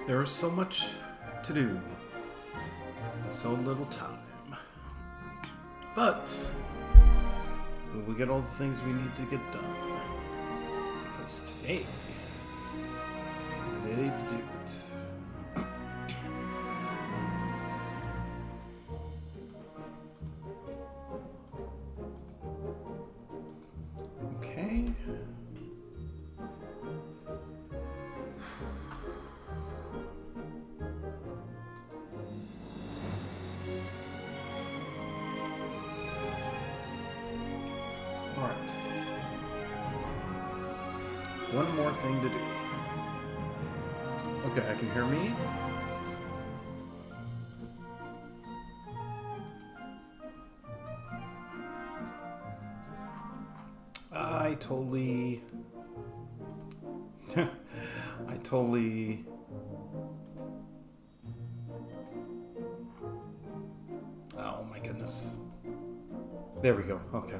There is so much to do, and so little time. But we get all the things we need to get done. Because today is the day to do it. Okay. Alright. One more thing to do. Okay, I can hear me. I totally... Oh my goodness. There we go. Okay.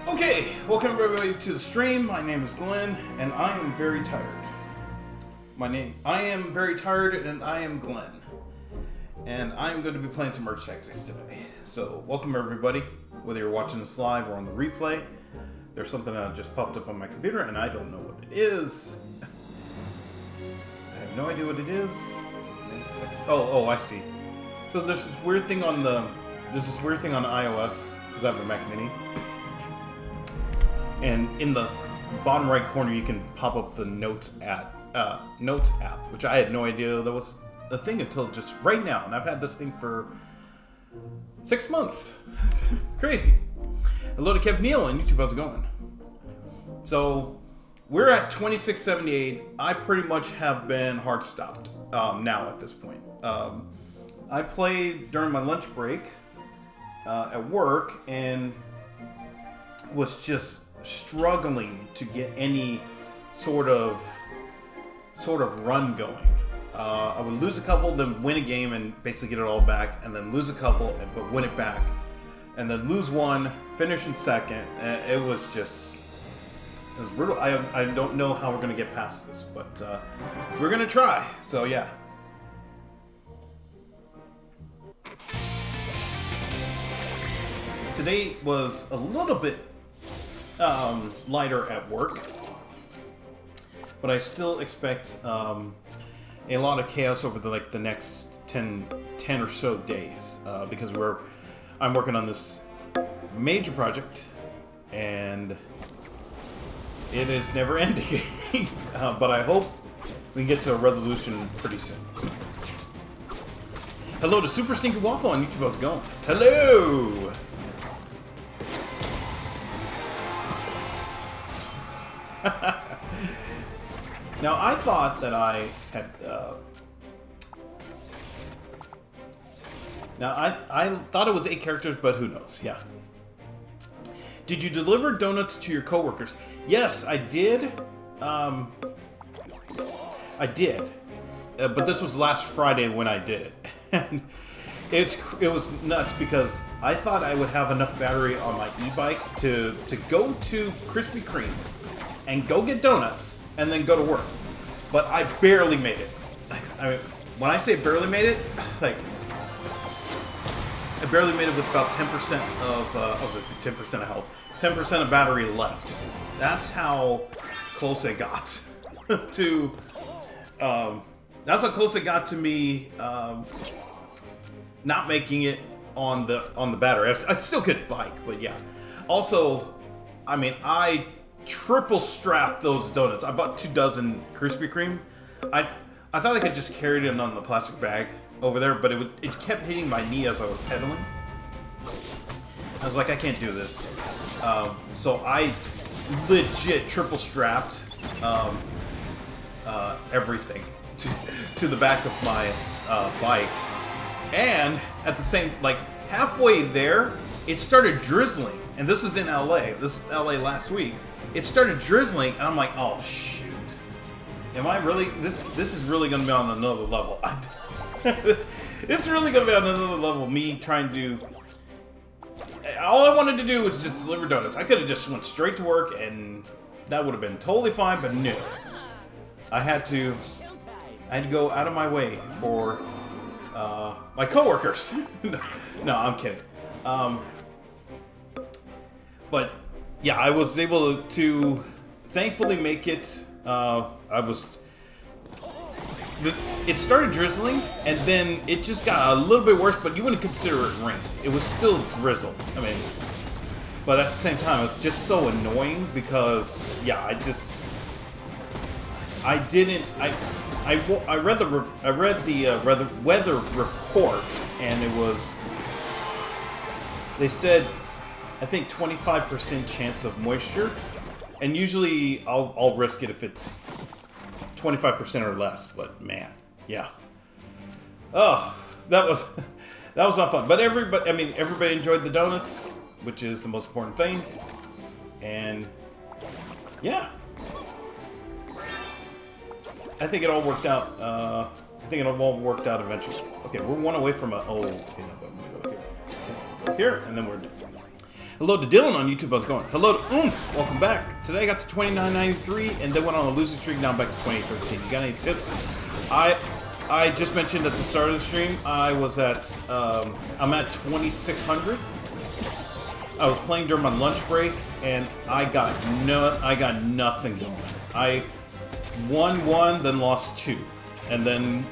Okay, welcome everybody to the stream. My name is Glenn, and I am very tired. I am very tired, and I am Glenn. And I'm going to be playing some merge tactics today. So, welcome everybody, whether you're watching this live or on the replay. There's something that just popped up on my computer, and I don't know what it is. I have no idea what it is. Wait a second. Oh, I see. So there's this weird thing on iOS, because I have a Mac Mini. And in the bottom right corner, you can pop up the Notes app, which I had no idea that was a thing until just right now. And I've had this thing for 6 months. It's crazy. Hello to Kev Neal on YouTube. How's it going? So we're at 2678. I pretty much have been hard stopped now at this point. I played during my lunch break at work and was just struggling to get any sort of run going. I would lose a couple, then win a game and basically get it all back, and then lose a couple but win it back, and then lose one, finish in second. It was brutal. I don't know how we're gonna get past this, but we're gonna try. So yeah. Today was a little bit lighter at work, but I still expect a lot of chaos over the next 10 or so days, because I'm working on this major project and it is never ending. But I hope we can get to a resolution pretty soon. Hello to Super Stinky Waffle on YouTube. How's it going? Hello. Now, I thought that I had... I thought it was 8 characters, but who knows? Yeah. Did you deliver donuts to your coworkers? Yes, I did. I did. But this was last Friday when I did it. And it was nuts because I thought I would have enough battery on my e-bike to go to Krispy Kreme and go get donuts and then go to work. But I barely made it. I mean, when I say barely made it, I barely made it with about 10% of, 10% of health, 10% of battery left. That's how close it got to, that's how close it got to me, not making it on the battery. I still could bike, but yeah. Also, I mean, I triple strapped those donuts. I bought 2 dozen Krispy Kreme. I thought I could just carry it on the plastic bag over there, but it kept hitting my knee as I was pedaling. I was like, I can't do this. So I legit triple strapped everything to the back of my bike, and at the same, like halfway there, it started drizzling. and this is in LA. This is LA last week. It started drizzling, and I'm like, oh shoot. Am I really? This is really going to be on another level. It's really going to be on another level. Me trying to. All I wanted to do was just deliver donuts. I could have just went straight to work, and that would have been totally fine. But no, I had to go out of my way for my coworkers. No, I'm kidding. But yeah, I was able to thankfully make it. It started drizzling, and then it just got a little bit worse, but you wouldn't consider it rain. It was still drizzle. I mean, but at the same time, it was just so annoying because, yeah, I read the weather report, and it was, they said, I think 25% chance of moisture. And usually I'll risk it if it's 25% or less, but man, yeah. Oh, that was not fun. But everybody enjoyed the donuts, which is the most important thing. And yeah, I think it all worked out. I think it all worked out eventually. Okay, we're one away from a. Oh, okay, no, I'm gonna go here, and then we're. Hello to Dylan on YouTube. How's it going? Hello to welcome back. Today I got to 29.93 and then went on a losing streak. Now I'm back to 2013. You got any tips? I just mentioned at the start of the stream I was at I'm at 2600. I was playing during my lunch break and I got nothing going. I won one, then lost two, and then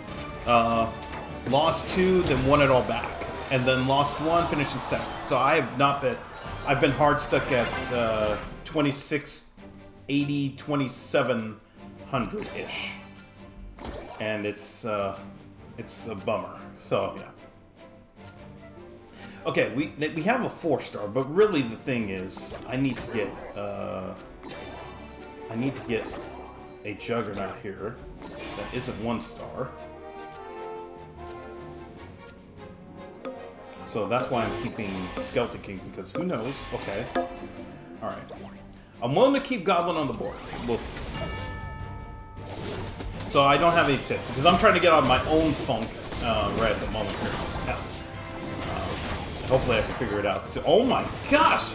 lost two, then won it all back, and then lost one, finished in second. So I have not been. I've been hard stuck at 2680, 2700-ish. And it's a bummer. So, yeah. Okay, we have a 4-star, but really the thing is, I need to get a Juggernaut here that isn't 1-star. So that's why I'm keeping Skeleton King, because who knows? Okay. Alright. I'm willing to keep Goblin on the board. We'll see. So I don't have any tips, because I'm trying to get out of my own funk right at the moment here. Hopefully I can figure it out. So, oh my gosh!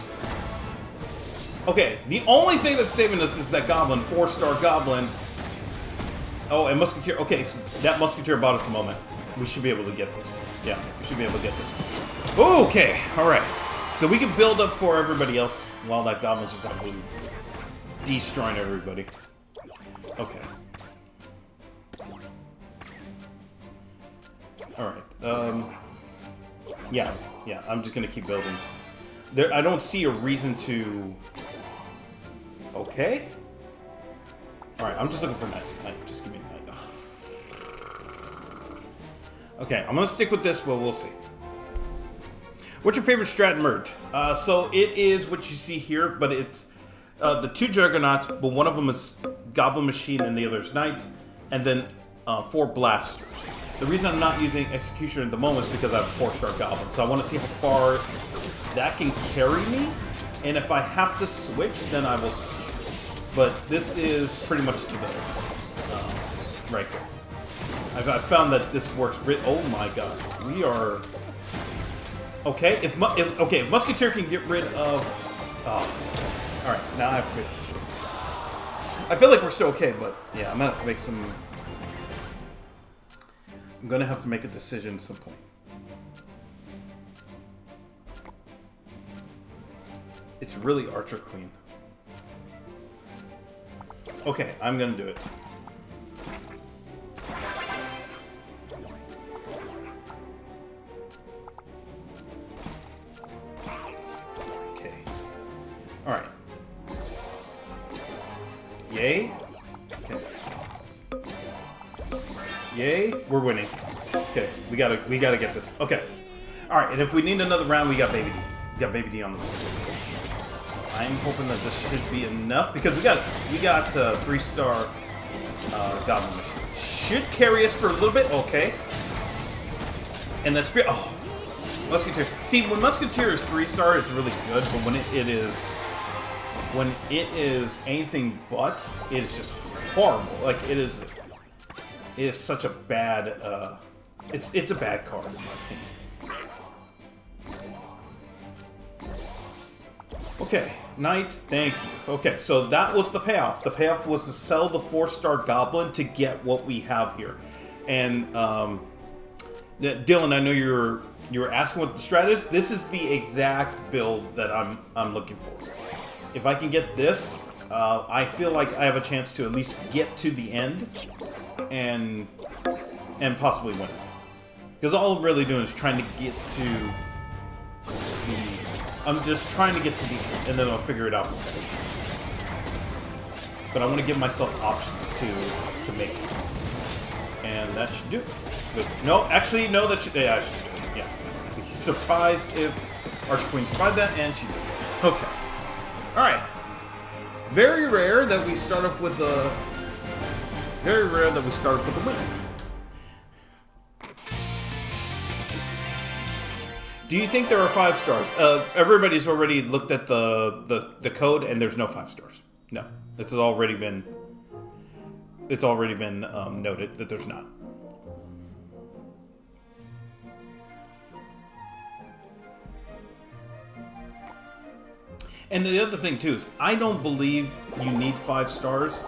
Okay, the only thing that's saving us is that Goblin, 4-star Goblin. Oh, and Musketeer. Okay, so that Musketeer bought us a moment. We should be able to get this. Yeah, we should be able to get this. Okay, alright. So we can build up for everybody else while that Goblin's just absolutely destroying everybody. Okay. Alright. Yeah, I'm just gonna keep building. I don't see a reason to... Okay. Alright, I'm just looking for night. Just give me night. Okay, I'm gonna stick with this, but we'll see. What's your favorite strat merge? So it is what you see here, but it's the 2 Juggernauts, but one of them is Goblin Machine and the other is Knight, and then 4 Blasters. The reason I'm not using Executioner at the moment is because I have a 4-star Goblin, so I want to see how far that can carry me, and if I have to switch, then I will switch. But this is pretty much the right there. I've found that this works. Oh my gosh, we are okay. If Musketeer can get rid of, all right, now I have to. I feel like we're still okay, but yeah, I'm gonna have to make some. I'm gonna have to make a decision at some point. It's really Archer Queen. Okay, I'm gonna do it. Alright. Yay. Okay. Yay. We're winning. Okay. We gotta get this. Okay. Alright, and if we need another round, we got Baby D. We got Baby D on the board. I'm hoping that this should be enough, because we got 3-star Goblin Machine. Should carry us for a little bit. Okay. And that's... Oh. Musketeer. See, when Musketeer is 3-star, it's really good, but when it is anything but, it is just horrible. Like it is such a bad. It's a bad card in my opinion. Okay, Knight, thank you. Okay, so that was the payoff. The payoff was to sell the 4-star Goblin to get what we have here. And Dylan, I know you were asking what the strat is. This is the exact build that I'm looking for. If I can get this, I feel like I have a chance to at least get to the end and possibly win. Because all I'm really doing is trying to get to the... I'm just trying to get to the end, and then I'll figure it out from there. But I want to give myself options to make it. And that should do it. But no, actually, no, that should... Yeah, I should do it. Yeah. I'd be surprised if Archqueen survived that, and she did. Okay. Alright. Very rare that we start off with a... Very rare that we start off with a win. Do you think there are 5 stars? Everybody's already looked at the code, and there's no 5 stars. No, it's already been noted that there's not. And the other thing too is I don't believe you need 5 stars,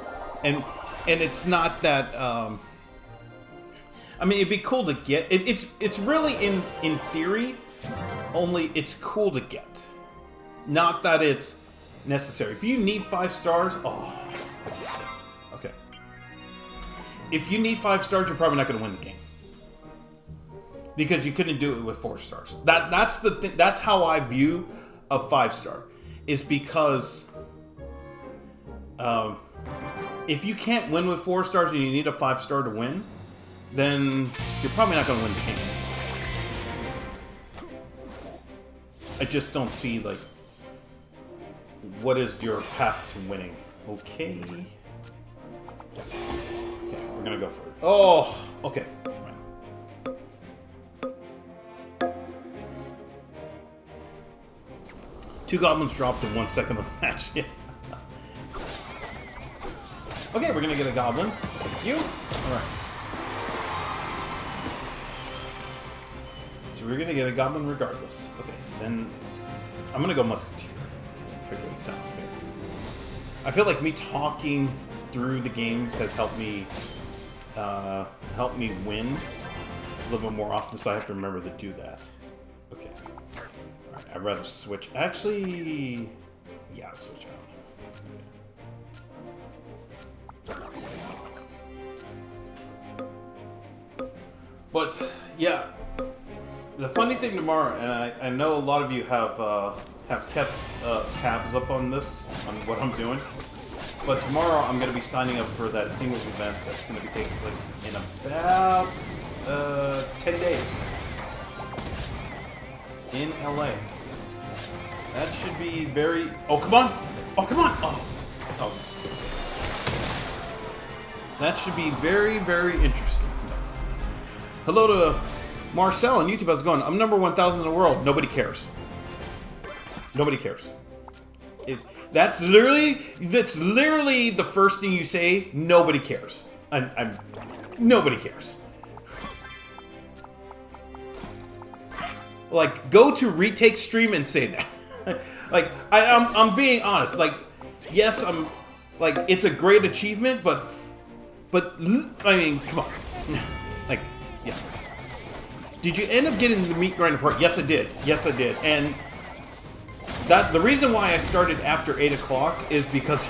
and it's not that. I mean, it'd be cool to get. It's really in theory. Only it's cool to get, not that it's necessary. If you need 5 stars, oh, okay. If you need 5 stars, you're probably not going to win the game because you couldn't do it with 4 stars. That's the thing. That's how I view a 5-star, is because if you can't win with 4 stars and you need a 5-star to win, then you're probably not going to win the game. I just don't see, like, what is your path to winning? Okay. Okay, we're gonna go for it. Oh, okay, fine. 2 goblins dropped in 1 second of the match. Yeah. Okay, we're gonna get a goblin. Thank you. Alright. So we're gonna get a goblin regardless. Okay, then I'm gonna go Musketeer. Figure this out here. I feel like me talking through the games has helped me win a little bit more often, so I have to remember to do that. Okay. Alright, I'd rather switch. Actually, yeah, switch out. Okay. But yeah. The funny thing tomorrow, and I know a lot of you have kept tabs up on this, on what I'm doing, but tomorrow I'm going to be signing up for that singles event that's going to be taking place in about 10 days in LA. That should be very... Oh, come on! Oh, come on! Oh. That should be very, very interesting. Hello to... Marcel on YouTube, how's it going? I'm number 1,000 in the world. Nobody cares. Nobody cares. That's literally the first thing you say. Nobody cares. Nobody cares. Like, go to retake stream and say that. Like, I'm being honest. Like, yes, I'm like, it's a great achievement, but I mean, come on. Like, yeah. Did you end up getting the meat grinder part? Yes, I did. Yes, I did. And that the reason why I started after 8 o'clock is because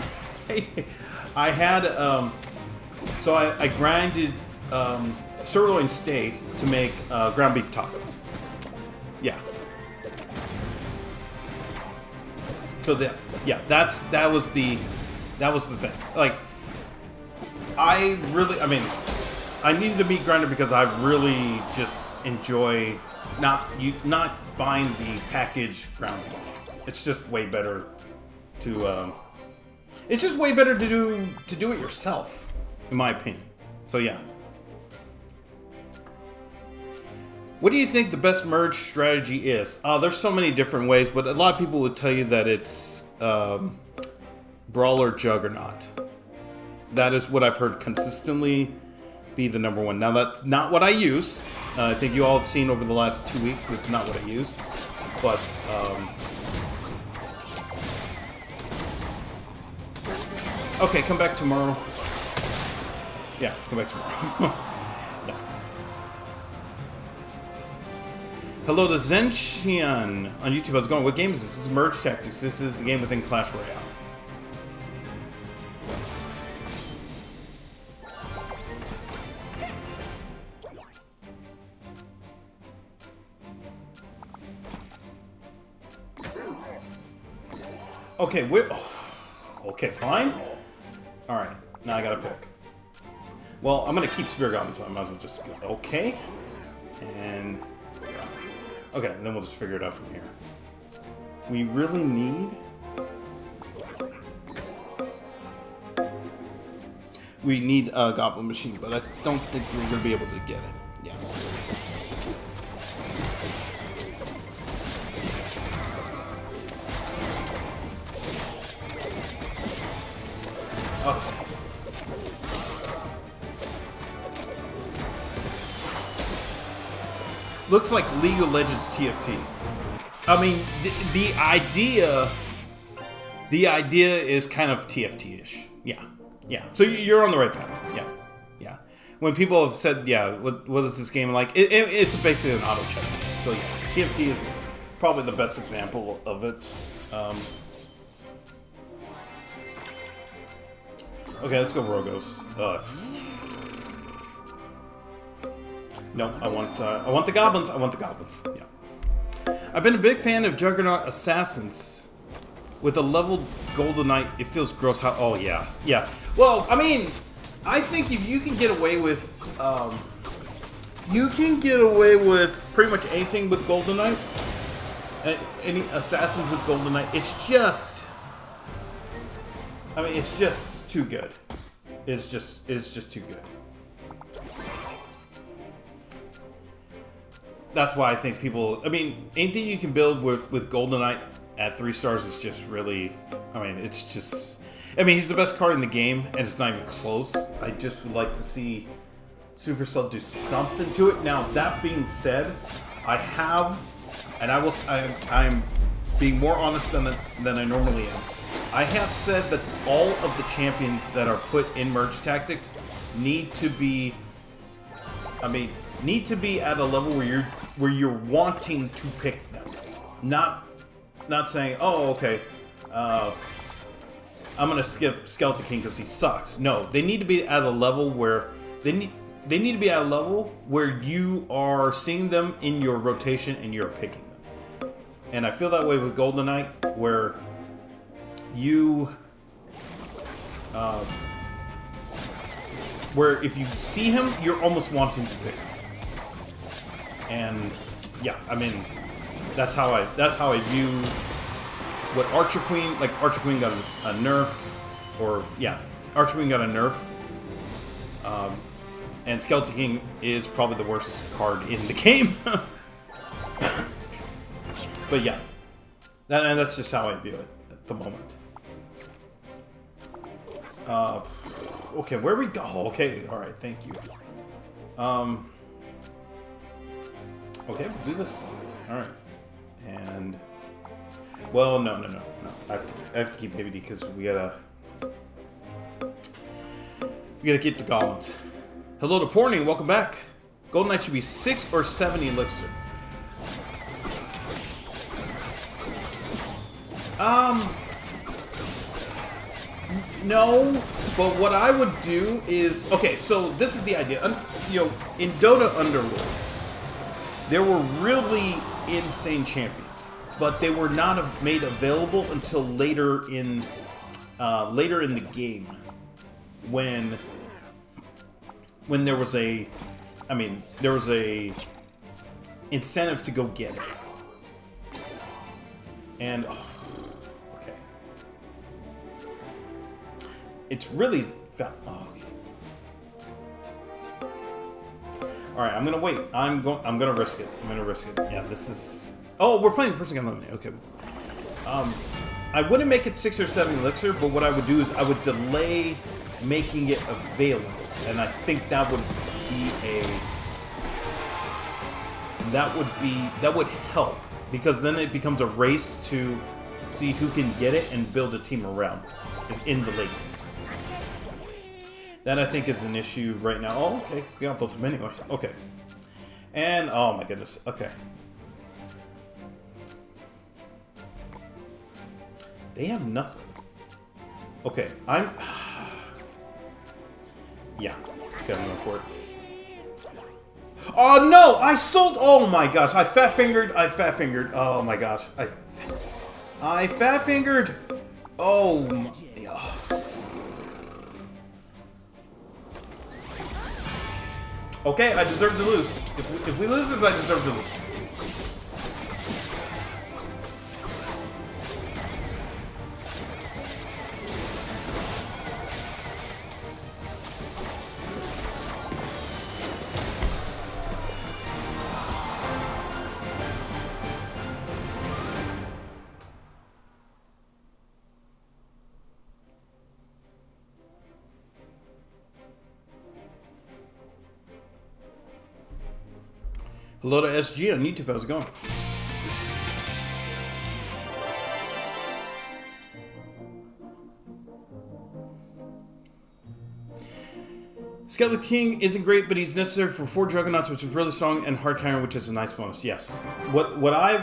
I had so I grinded sirloin steak to make ground beef tacos. Yeah. So that was the thing. Like, I needed the meat grinder because I really just enjoy not buying the packaged ground beef. It's just way better to do it yourself, in my opinion. So yeah. What do you think the best merge strategy is? There's so many different ways, but a lot of people would tell you that it's Brawler Juggernaut. That is what I've heard consistently be the number one. Now, that's not what I use. I think you all have seen over the last 2 weeks that's not what I use. But, okay, come back tomorrow. Yeah, come back tomorrow. Yeah. Hello to Zenshian on YouTube. How's it going? What game is this? This is Merge Tactics. This is the game within Clash Royale. Okay, okay, fine. Alright, now I gotta pick. Well, I'm gonna keep Spear Goblin, so I might as well just go. Okay. And... okay, and then we'll just figure it out from here. We really need... we need a Goblin Machine, but I don't think we're gonna be able to get it. Yeah. Okay. Looks like League of Legends TFT. I mean, the idea is kind of TFT-ish. Yeah, yeah. So you're on the right path. Yeah, yeah. When people have said, yeah, what is this game like? It's basically an auto chess game. So yeah, TFT is probably the best example of it. Okay, let's go Rogos. No, I want the goblins. I want the goblins. Yeah. I've been a big fan of Juggernaut Assassins. With a leveled Golden Knight, it feels gross. How? Oh yeah, yeah. Well, I mean, I think if you can get away with, pretty much anything with Golden Knight. Any assassins with Golden Knight, it's just. I mean, it's just too good. It's just too good. That's why I think people... I mean, anything you can build with Golden Knight at 3 stars is just really... I mean, it's just... I mean, he's the best card in the game, and it's not even close. I just would like to see Supercell do something to it. Now, that being said, I have... and I will... I'm being more honest than I normally am. I have said that all of the champions that are put in Merge Tactics need to be... I mean... need to be at a level where you're wanting to pick them, not saying, oh, okay, I'm gonna skip Skeleton King because he sucks. No, they need to be at a level where they need to be at a level where you are seeing them in your rotation and you're picking them. And I feel that way with Golden Knight, where you where if you see him, you're almost wanting to pick him. And yeah, I mean, that's how I view what Archer Queen, like Archer Queen got a nerf, or yeah, Archer Queen got a nerf, and Skeleton King is probably the worst card in the game. But yeah, that's just how I view it at the moment. Okay, where we go? Okay, all right, thank you. Okay, we'll do this. All right, and well, no. I have to keep Baby D because we gotta get the goblins. Hello to Porny, welcome back. Golden Knight should be 6 or 7 elixir. No, but what I would do is okay. So this is the idea. You know, in Dota Underworlds, there were really insane champions, but they were not made available until later in the game, when there was a incentive to go get it. And okay, it's really okay. Alright, I'm gonna wait. I'm gonna risk it. I'm gonna risk it. Yeah, this is... Oh, we're playing the person got eliminated. Okay. I wouldn't make it 6 or 7 elixir, but what I would do is I would delay making it available. And I think that would be that would help. Because then it becomes a race to see who can get it and build a team around in the late game. That I think is an issue right now. Oh, okay. We got both of them anyway. Okay. And, oh my goodness. Okay. They have nothing. Okay, I'm... Yeah. Okay, I'm going for it. Oh, no! I sold... Oh, my gosh. I fat-fingered. Oh, my gosh. I fat-fingered. Oh, my... Okay, I deserve to lose. If we lose this, I deserve to lose. Hello to SG on YouTube. How's it going? Skeleton King isn't great, but he's necessary for 4 Juggernauts, which is really strong, and Hard Chiron, which is a nice bonus. Yes. What I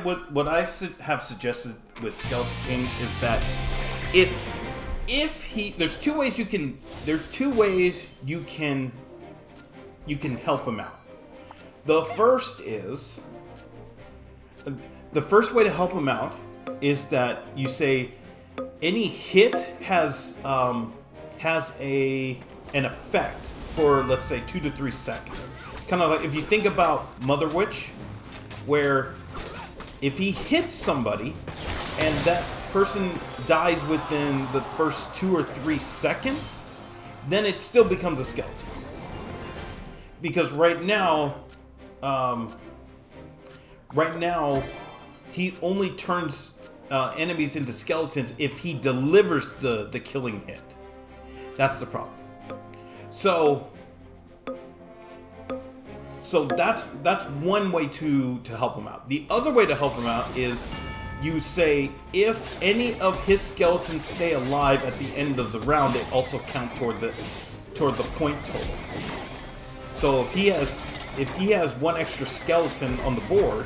have suggested with Skeleton King is that if he there's two ways you can help him out. The first way to help him out is that you say any hit has an effect for, let's say, 2 to 3 seconds. Kind of like if you think about Mother Witch, where if he hits somebody and that person dies within the first 2 or 3 seconds, then it still becomes a skeleton. Because right now he only turns enemies into skeletons if he delivers the killing hit. That's the problem. So that's one way to help him out. The other way to help him out is you say if any of his skeletons stay alive at the end of the round, they also count toward the point total. So if he has one extra skeleton on the board,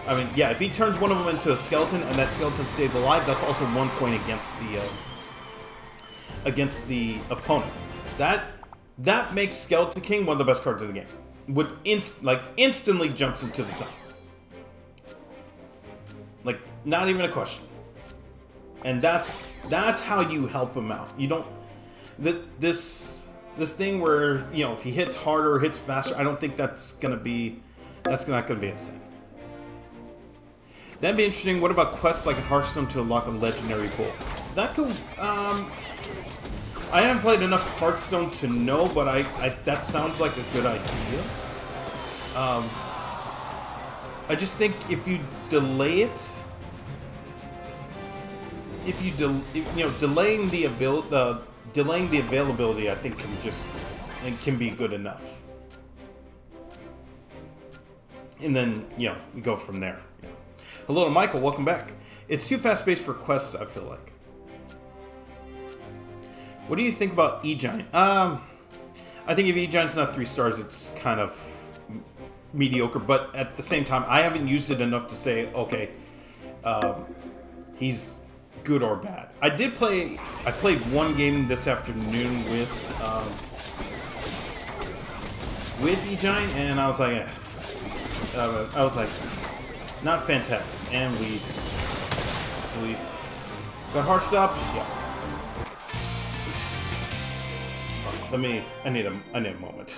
I mean, yeah, if he turns one of them into a skeleton and that skeleton stays alive, that's also 1 point against the opponent. That makes Skeleton King one of the best cards in the game. Instantly jumps into the top. Like, not even a question. And that's how you help him out. You don't this thing where, you know, if he hits harder or hits faster, I don't think that's not gonna be a thing. That'd be interesting. What about quests like in Hearthstone to unlock a legendary bull? That could I haven't played enough Hearthstone to know, but that sounds like a good idea. I just think if you delay it, delaying the availability, I think can be good enough. And then, you know, we go from there. Yeah. Hello to Michael, welcome back. It's too fast-paced for quests, I feel like. What do you think about E-Giant? I think if E-Giant's not 3 stars, it's kind of mediocre. But at the same time, I haven't used it enough to say, okay, he's good or bad. I played one game this afternoon with E-Giant, and I was like, not fantastic. And we got hard stops. Yeah. I need a moment.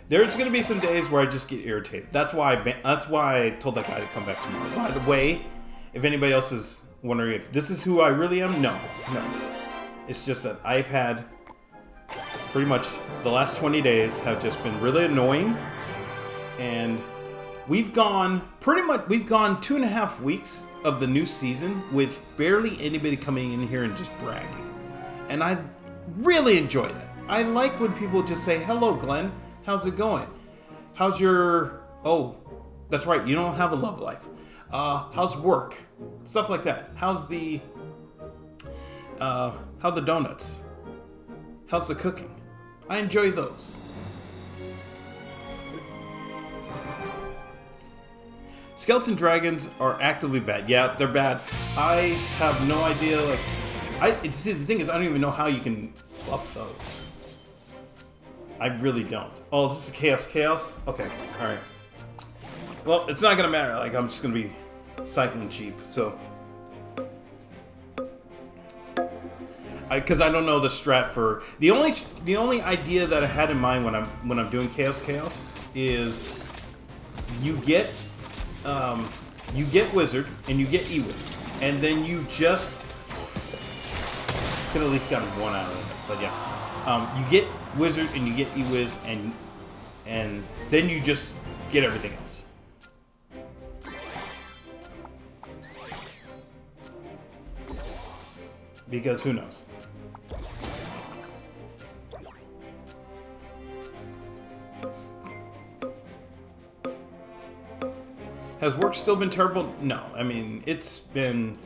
There's gonna be some days where I just get irritated. That's why I told that guy to come back tomorrow. By the way, if anybody else is wondering if this is who I really am. No. It's just that I've had pretty much the last 20 days have just been really annoying, and we've gone 2.5 weeks of the new season with barely anybody coming in here and just bragging, and I really enjoy that. I like when people just say, "Hello, Glenn. How's it going? How's your... Oh, that's right. You don't have a love life. How's work? Stuff like that. How's the donuts? How's the cooking?" I enjoy those. Skeleton dragons are actively bad. Yeah, they're bad. I have no idea. See, the thing is, I don't even know how you can buff those. I really don't. Oh, this is chaos. Okay, all right. Well, it's not gonna matter. I'm just gonna be cycling cheap. So, because I don't know the strat for the only idea that I had in mind when I'm doing chaos is you get wizard and you get Ewiz, and then you just could at least gotten one out of it. But yeah, you get wizard and you get Ewiz, and then you just get everything else. Because who knows? Has work still been terrible? No. I mean, it's been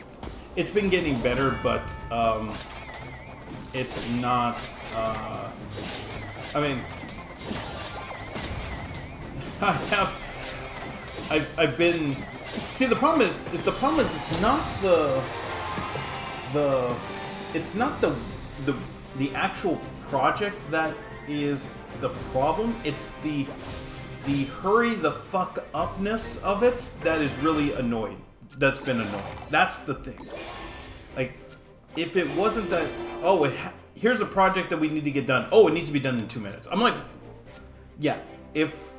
getting better, but it's not. I mean, I've been. See, the problem is it's not the actual project that is the problem. It's the hurry the fuck upness of it that is really annoying. That's been annoying. That's the thing. If it wasn't that, here's a project that we need to get done. Oh, it needs to be done in 2 minutes. I'm like, yeah. If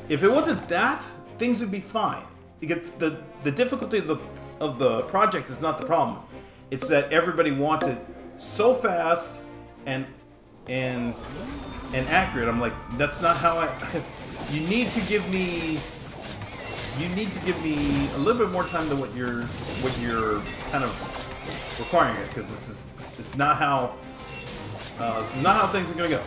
it wasn't that, things would be fine. Because the difficulty of the project is not the problem. It's that everybody wants it so fast and accurate. I'm like, that's not how you need to give me a little bit more time than what you're kind of requiring it, because it's not how things are gonna go.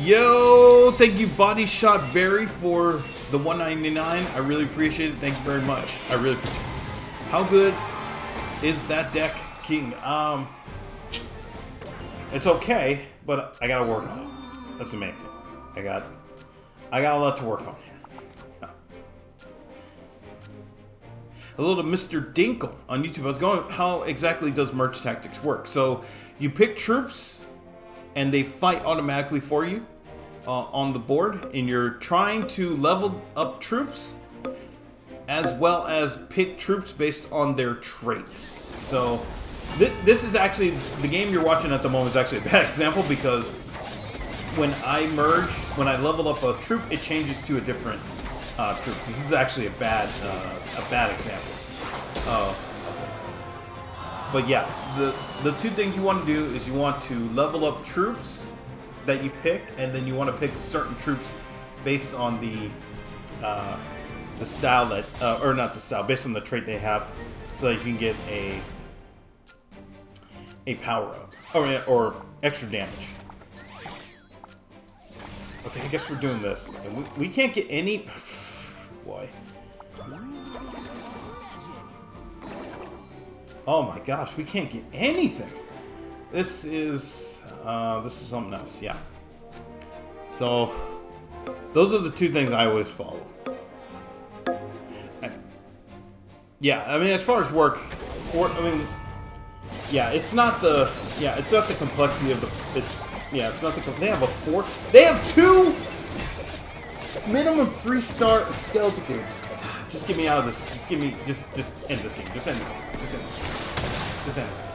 Yo, thank you, Body Shot Barry, for the $1.99. I really appreciate it. Thank you very much. I really appreciate it. How good is that deck, King? It's okay, but I gotta work on it. That's the main thing. I got a lot to work on here. Hello to Mr. Dinkle on YouTube. I was going, how exactly does merge tactics work? So you pick troops, and they fight automatically for you on the board, and you're trying to level up troops as well as pick troops based on their traits. So this is actually, the game you're watching at the moment is actually a bad example, because when I level up a troop, it changes to a different troops. This is actually a bad example. But yeah, the two things you want to do is you want to level up troops that you pick, and then you want to pick certain troops based on the style that, or not the style, based on the trait they have, so that you can get a power up or extra damage. Okay, I guess we're doing this. We can't get any. Boy. Oh my gosh, we can't get anything. This is something else. Yeah. So those are the two things I always follow. Yeah, I mean, as far as work, yeah, it's not the complexity of the. It's not the. They have a 4. They have 2 minimum 3-star skeleton kings. Just get me out of this. Just end this game. Just end this game. Just end this.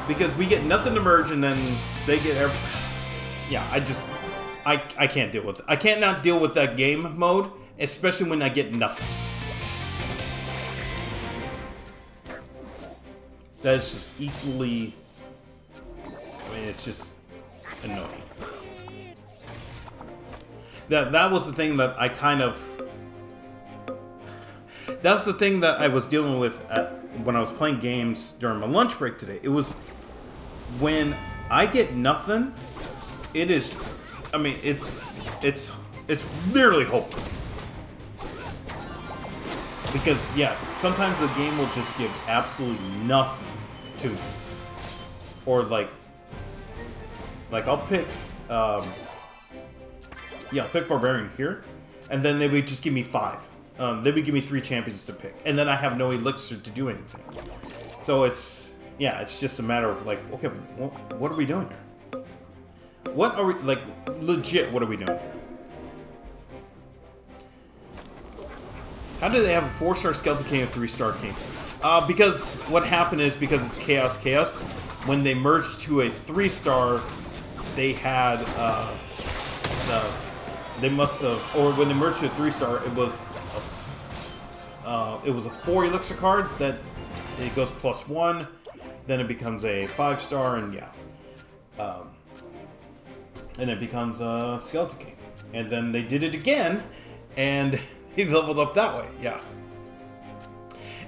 Because we get nothing to merge, and then they get every. Yeah, I can't deal with it. I can't not deal with that game mode, especially when I get nothing. that is just equally... I mean, it's just annoying. That was the thing that I kind of... That's the thing that I was dealing with when I was playing games during my lunch break today. It was when I get nothing, it is... I mean, it's literally hopeless. Because, yeah, sometimes the game will just give absolutely nothing to me. Or, like I'll pick, I'll pick Barbarian here, and then they would just give me 5. They would give me 3 champions to pick, and then I have no elixir to do anything. So it's just a matter of, like, okay, what are we doing here? What are we, like, legit, what are we doing here? How do they have a 4-star Skeleton King and a 3-star King? Because what happened is, because it's Chaos, when they merged to a 3-star, they had, they must have, or when they merged to a 3-star, it was a 4 elixir card that it goes +1, then it becomes a 5-star, and yeah. And it becomes a Skeleton King. And then they did it again, and he leveled up that way, yeah.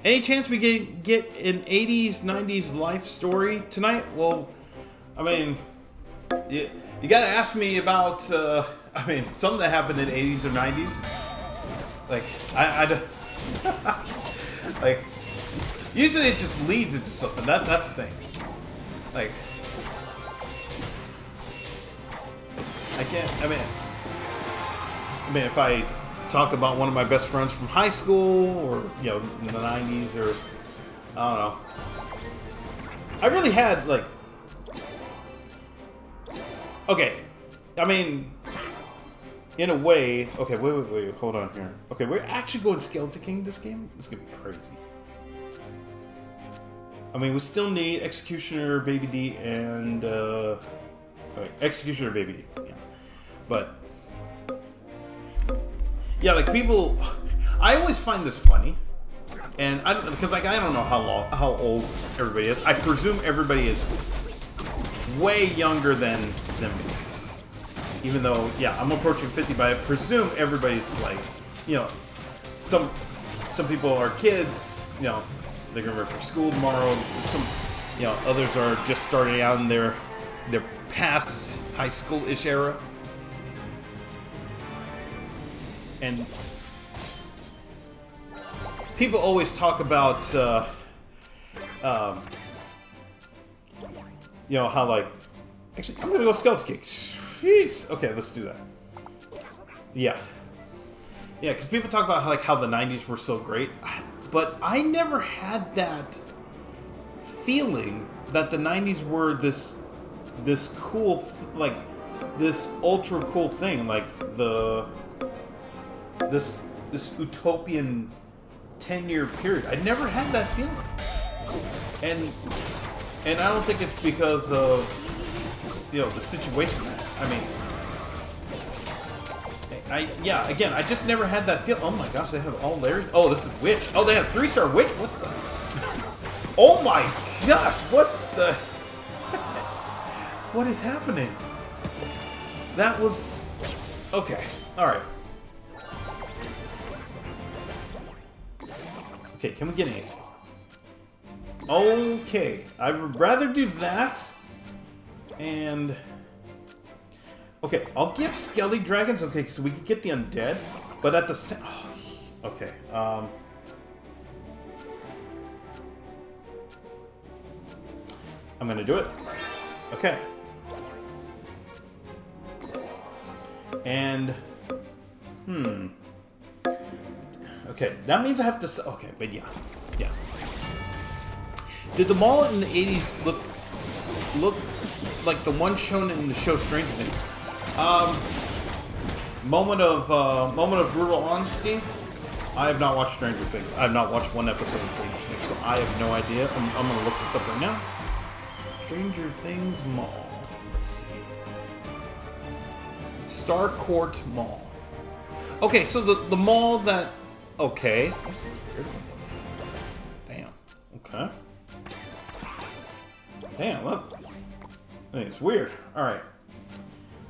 Any chance we get an 80s, 90s life story tonight? Well, I mean, you gotta ask me about, I mean, something that happened in 80s or 90s. Like, I don't... like, usually it just leads into something. That's the thing. Like, I can't, I mean, if I talk about one of my best friends from high school, or, you know, in the 90s, or, I don't know. I really had, like, okay, I mean, in a way, okay, wait, hold on here. Okay, we're actually going Skeleton King this game? This is gonna be crazy. I mean, we still need Executioner, Baby D, and, wait, Executioner, Baby D, yeah. But, yeah, like, people, I always find this funny, and because like I don't know how old everybody is. I presume everybody is way younger than me. Even though, yeah, I'm approaching 50, but I presume everybody's like, you know, some people are kids, you know, they're gonna work for school tomorrow. Some, you know, others are just starting out in their past high school-ish era. And people always talk about, you know, how, like, actually, I'm gonna go Skeleton King. Jeez. Okay, let's do that. Yeah. Yeah, because people talk about how the 90s were so great, but I never had that feeling that the 90s were this cool, like, this ultra cool thing, like this utopian 10-year period. I never had that feeling, and I don't think it's because of, you know, the situation. I mean, again, I just never had that feel. Oh my gosh, they have all layers. Oh, this is Witch. Oh, they have 3-star Witch. What the? Oh my gosh, what the? What is happening? That was okay. All right. Okay, can we get any? Okay, I would rather do that. And okay, I'll give Skelly Dragons. Okay, so we can get the undead, but at the same. Oh, okay. I'm gonna do it. Okay. And okay, that means I have to. Okay, but yeah. Did the mall in the 80s look like the one shown in the show Stranger Things? Moment of brutal honesty. I have not watched Stranger Things. I have not watched one episode of Stranger Things, so I have no idea. I'm gonna look this up right now. Stranger Things Mall. Let's see. Starcourt Mall. Okay, so the mall that. Okay. This is weird. What the damn. Okay. Damn, look. I think it's weird. Alright.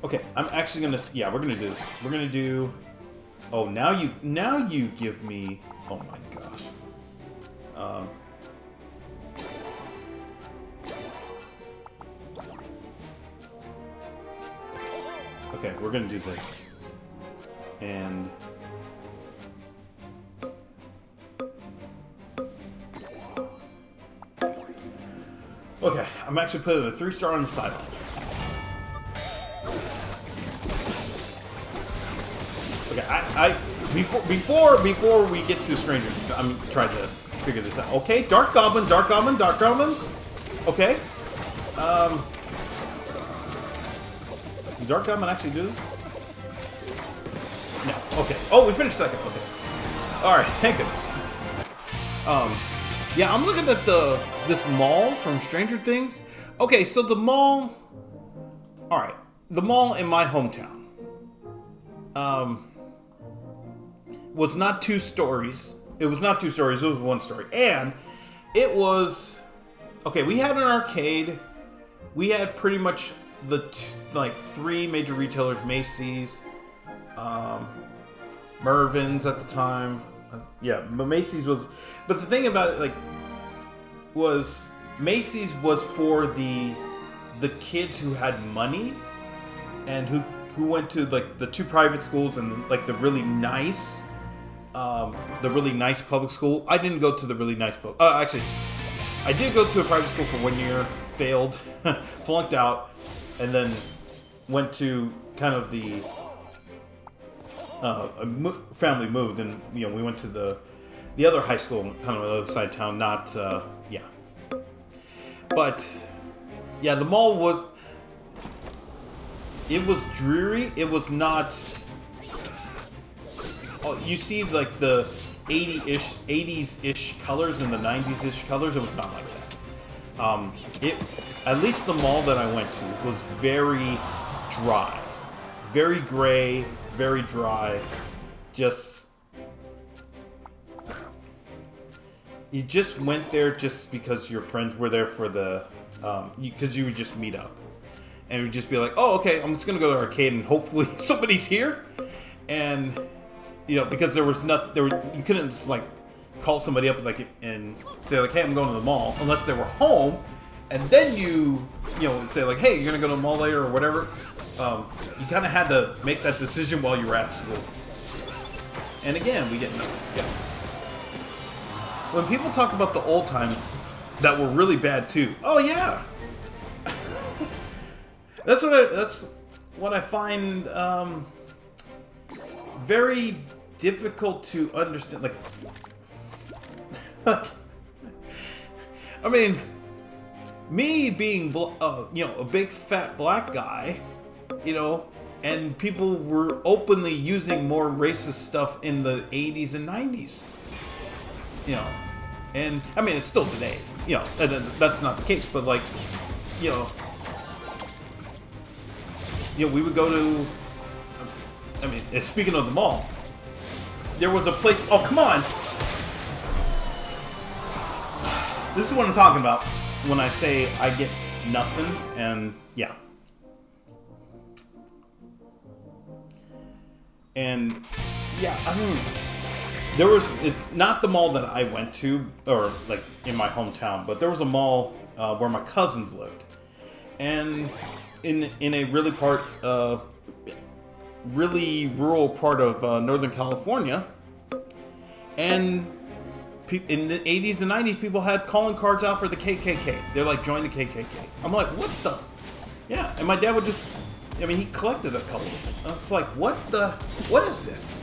Okay, I'm actually gonna... Yeah, we're gonna do this. We're gonna do... Oh, now you give me... Oh my gosh. Okay, we're gonna do this. And... Okay, I'm actually putting a 3-star on the sideline. Okay, before we get to strangers, I'm trying to figure this out. Okay, Dark Goblin. Okay. Did Dark Goblin actually do this? No. Okay. Oh, we finished second. Okay. All right. Thank goodness. Yeah, I'm looking at this mall from Stranger Things. Okay, so the mall. All right, the mall in my hometown. Was not 2 stories. It was not 2 stories. It was 1 story, and it was okay. We had an arcade. We had pretty much the 3 major retailers: Macy's, Mervyn's at the time. Yeah, but Macy's was. But the thing about it, was Macy's was for the kids who had money and who went to the 2 private schools and the really nice public school. I didn't go to the really nice public. Actually, I did go to a private school for 1 year, failed, flunked out, and then went to kind of the family moved, and we went to the other high school, kind of on the other side of town. Not yeah, but yeah, the mall was. It was dreary. It was not. You see, the 80s-ish colors and the 90s-ish colors. It was not like that. At least the mall that I went to was very dry, very gray, very dry. You just went there just because your friends were there for because you would just meet up. And it would just be like, oh, okay, I'm just going to go to the arcade and hopefully somebody's here. And, because there was nothing, you couldn't just, call somebody up and say, hey, I'm going to the mall, unless they were home. And then you say, hey, you're going to go to the mall later or whatever. You kind of had to make that decision while you were at school. And again, we get nothing. Yeah. When people talk about the old times that were really bad too, oh, yeah. That's what I find very difficult to understand. I mean, me being a big fat black guy, and people were openly using more racist stuff in the 80s and 90s, and I mean it's still today, that's not the case, but we would go to, I mean, speaking of the mall, there was a place, oh, come on! This is what I'm talking about when I say I get nothing, and yeah. And, yeah, I mean, there was, not the mall that I went to, or, in my hometown, but there was a mall where my cousins lived. And in a really rural part of Northern California, and in the 80s and 90s, people had calling cards out for the KKK. They're like, join the KKK. I'm like, what the? Yeah, and my dad would just, he collected a couple of them. It's like, what is this?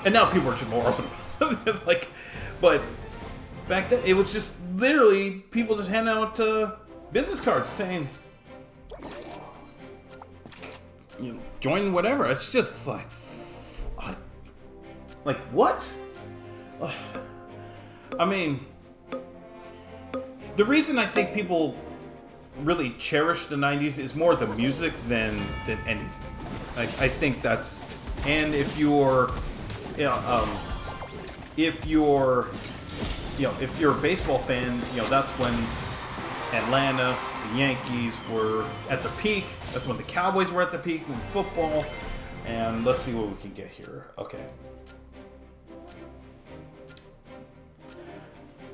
And now people are just more open. But back then, it was just literally people just handing out business cards saying, join whatever. It's just what? I mean, the reason I think people really cherish the 90s is more the music than anything. I think that's, and if you're if you're a baseball fan, that's when Atlanta, the Yankees were at their peak. That's when the Cowboys were at the peak in football. And let's see what we can get here. Okay.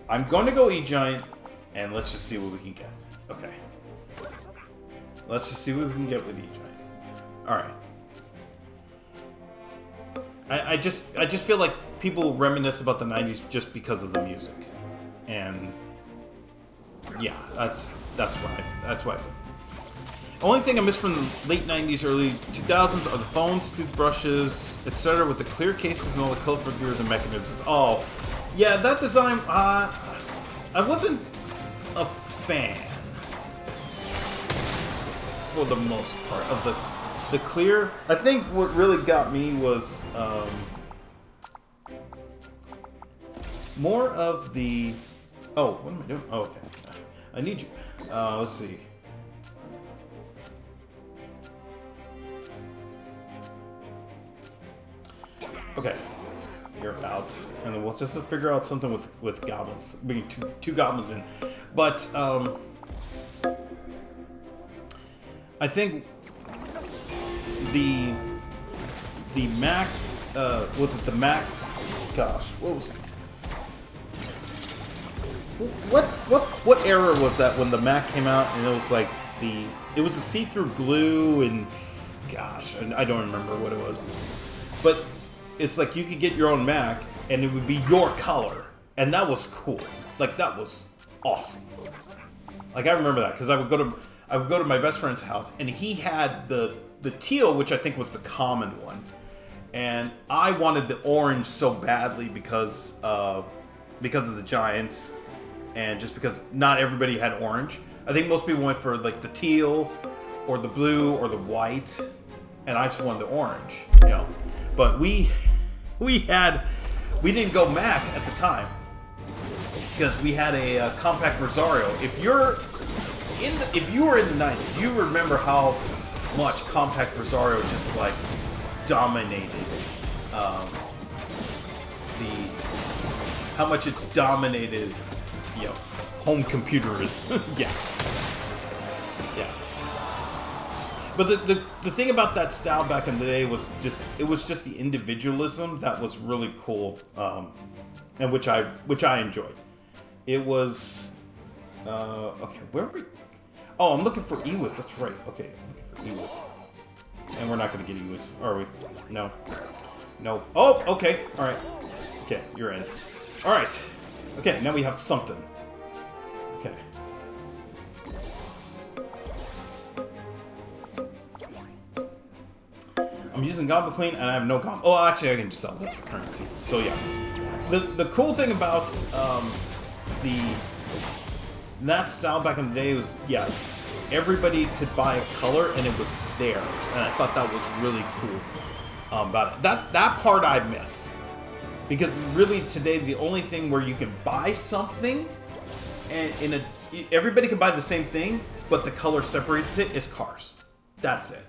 I'm going to go E-Giant, and let's just see what we can get. Okay. Let's just see what we can get with E-Giant. Alright. I just feel like people reminisce about the 90s just because of the music. And yeah, that's why I feel. Only thing I miss from the late 90s, early 2000s are the phones, toothbrushes, etc. with the clear cases and all the colorful gears and mechanisms. Oh, yeah, that design, I wasn't a fan for the most part of the clear. I think what really got me was more of the... Oh, what am I doing? Oh, okay. I need you. Let's see. Okay, you're out, and then we'll just figure out something with goblins. Bringing two goblins in, but I think the Mac was it the Mac? Gosh, what was what era was that when the Mac came out and it was like it was a see-through blue and gosh, I don't remember what it was, but it's like you could get your own Mac and it would be your color, and that was cool. Like that was awesome. Like I remember that because I would go to my best friend's house and he had the teal, which I think was the common one, and I wanted the orange so badly because of the Giants, and just because not everybody had orange. I think most people went for like the teal or the blue or the white, and I just wanted the orange, But we didn't go Mac at the time because we had a compact Rosario. If you were in the 90s, you remember how much compact Rosario just like dominated how much it dominated home computers. yeah. But the thing about that style back in the day was just the individualism that was really cool, and which I enjoyed. It was okay. Where are we? Oh, I'm looking for Ewis. That's right. Okay, I'm looking for Ewis, and we're not going to get Ewis, are we? No. Oh, okay. All right. Okay, you're in. All right. Okay, now we have something. Okay. I'm using Goblin Queen, and I have no Goblin. Oh, actually, I can just sell. That's the currency. So yeah, the cool thing about that style back in the day was everybody could buy a color, and it was there, and I thought that was really cool about it. That part I miss, because really today the only thing where you can buy something, and everybody can buy the same thing, but the color separates it is cars. That's it.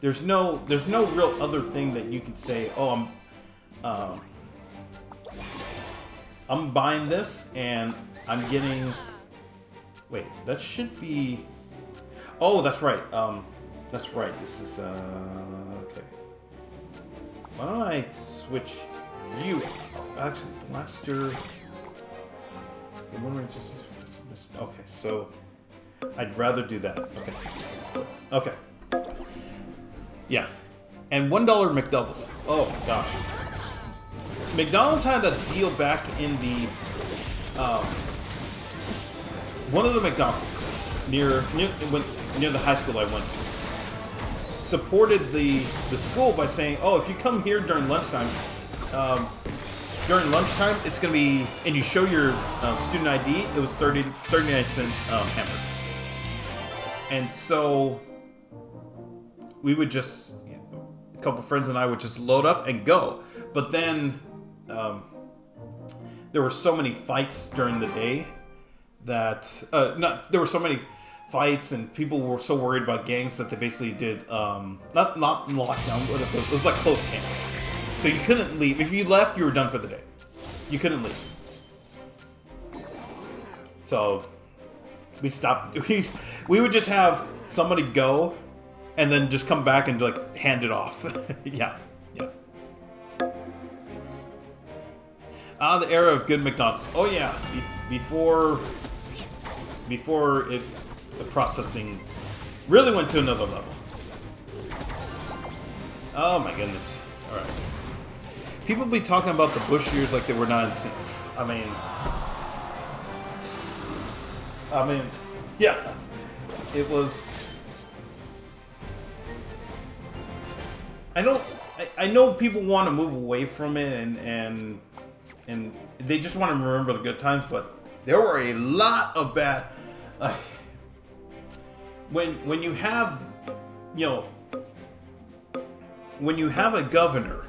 There's no real other thing that you could say, oh, I'm buying this and I'm getting, wait, that should be, oh, that's right. This is, okay. Why don't I switch you? Actually, Blaster. Okay, so I'd rather do that. Okay. Yeah. And $1 McDoubles. Oh, gosh. McDonald's had a deal back in the... one of the McDonald's near the high school I went to supported the school by saying, oh, if you come here during lunchtime, it's going to be... And you show your student ID, it was 39-cent hamburger. And so... we would just, a couple friends and I would just load up and go. But then there were so many fights during the day that, there were so many fights and people were so worried about gangs that they basically did, not lockdown, but it was like closed camps. So you couldn't leave. If you left, you were done for the day. You couldn't leave. So we stopped. We would just have somebody go, and then just come back and like hand it off. Yeah. The era of good McDonald's. Oh yeah, before the processing really went to another level. Oh my goodness. All right. People be talking about the Bush years like they were not in sync. I mean, yeah, it was. I know people want to move away from it and they just want to remember the good times, but there were a lot of bad. When you have, when you have a governor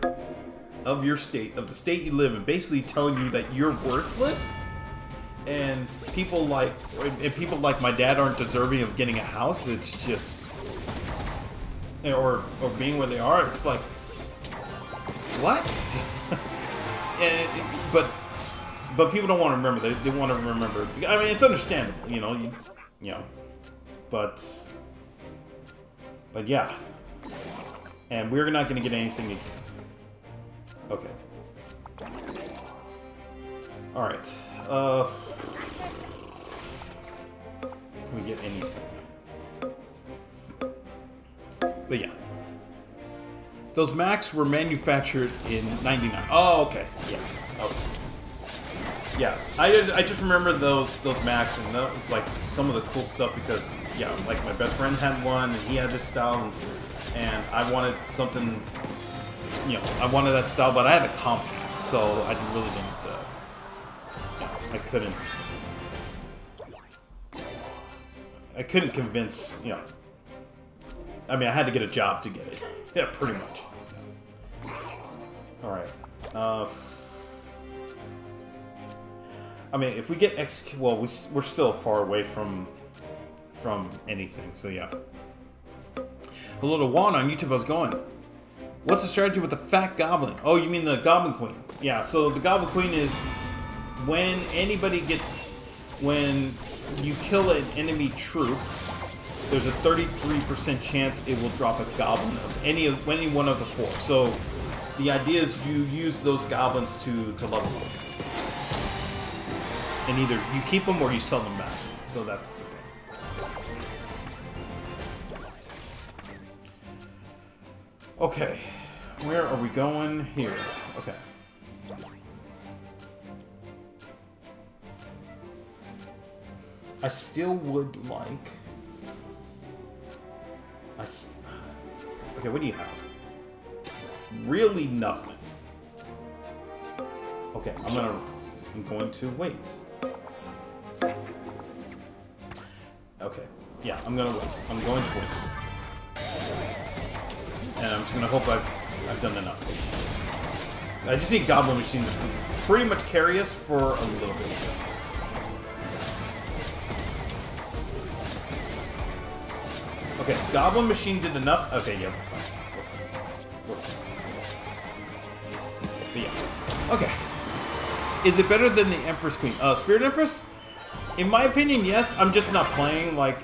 of your state, of the state you live in, basically telling you that you're worthless, and people like my dad aren't deserving of getting a house. It's just, or being where they are. It's like, what? But people don't want to remember. They want to remember. I mean, it's understandable, but yeah. And we're not going to get anything again. Okay. All right. Can we get anything? But yeah. Those Macs were manufactured in '99. Oh, okay. Yeah. Okay. Yeah. I just remember those Macs, and that was like some of the cool stuff because, yeah, like my best friend had one, and he had this style, and I wanted something, I wanted that style, but I had a Kombat, so I really didn't, I couldn't convince, I mean, I had to get a job to get it. Yeah, pretty much. Alright. I mean, if we get well, we're still far away from anything, so yeah. Hello to Juan on YouTube, how's it going? What's the strategy with the fat goblin? Oh, you mean the Goblin Queen. Yeah, so the Goblin Queen is when you kill an enemy troop, there's a 33% chance it will drop a goblin of any one of the four. So the idea is you use those goblins to level up. And either you keep them or you sell them back. So that's the thing. Okay, where are we going here? Okay. I still would like... Okay, what do you have? Really nothing. Okay, I'm going to wait. Okay, yeah, I'm going to wait. I'm going to wait. And I'm just going to hope I've done enough. I just need Goblin Machine to pretty much carry us for a little bit. Okay, Goblin Machine did enough. Okay, yeah, we're fine. But yeah. Okay. Is it better than the Empress Queen? Spirit Empress? In my opinion, yes. I'm just not playing like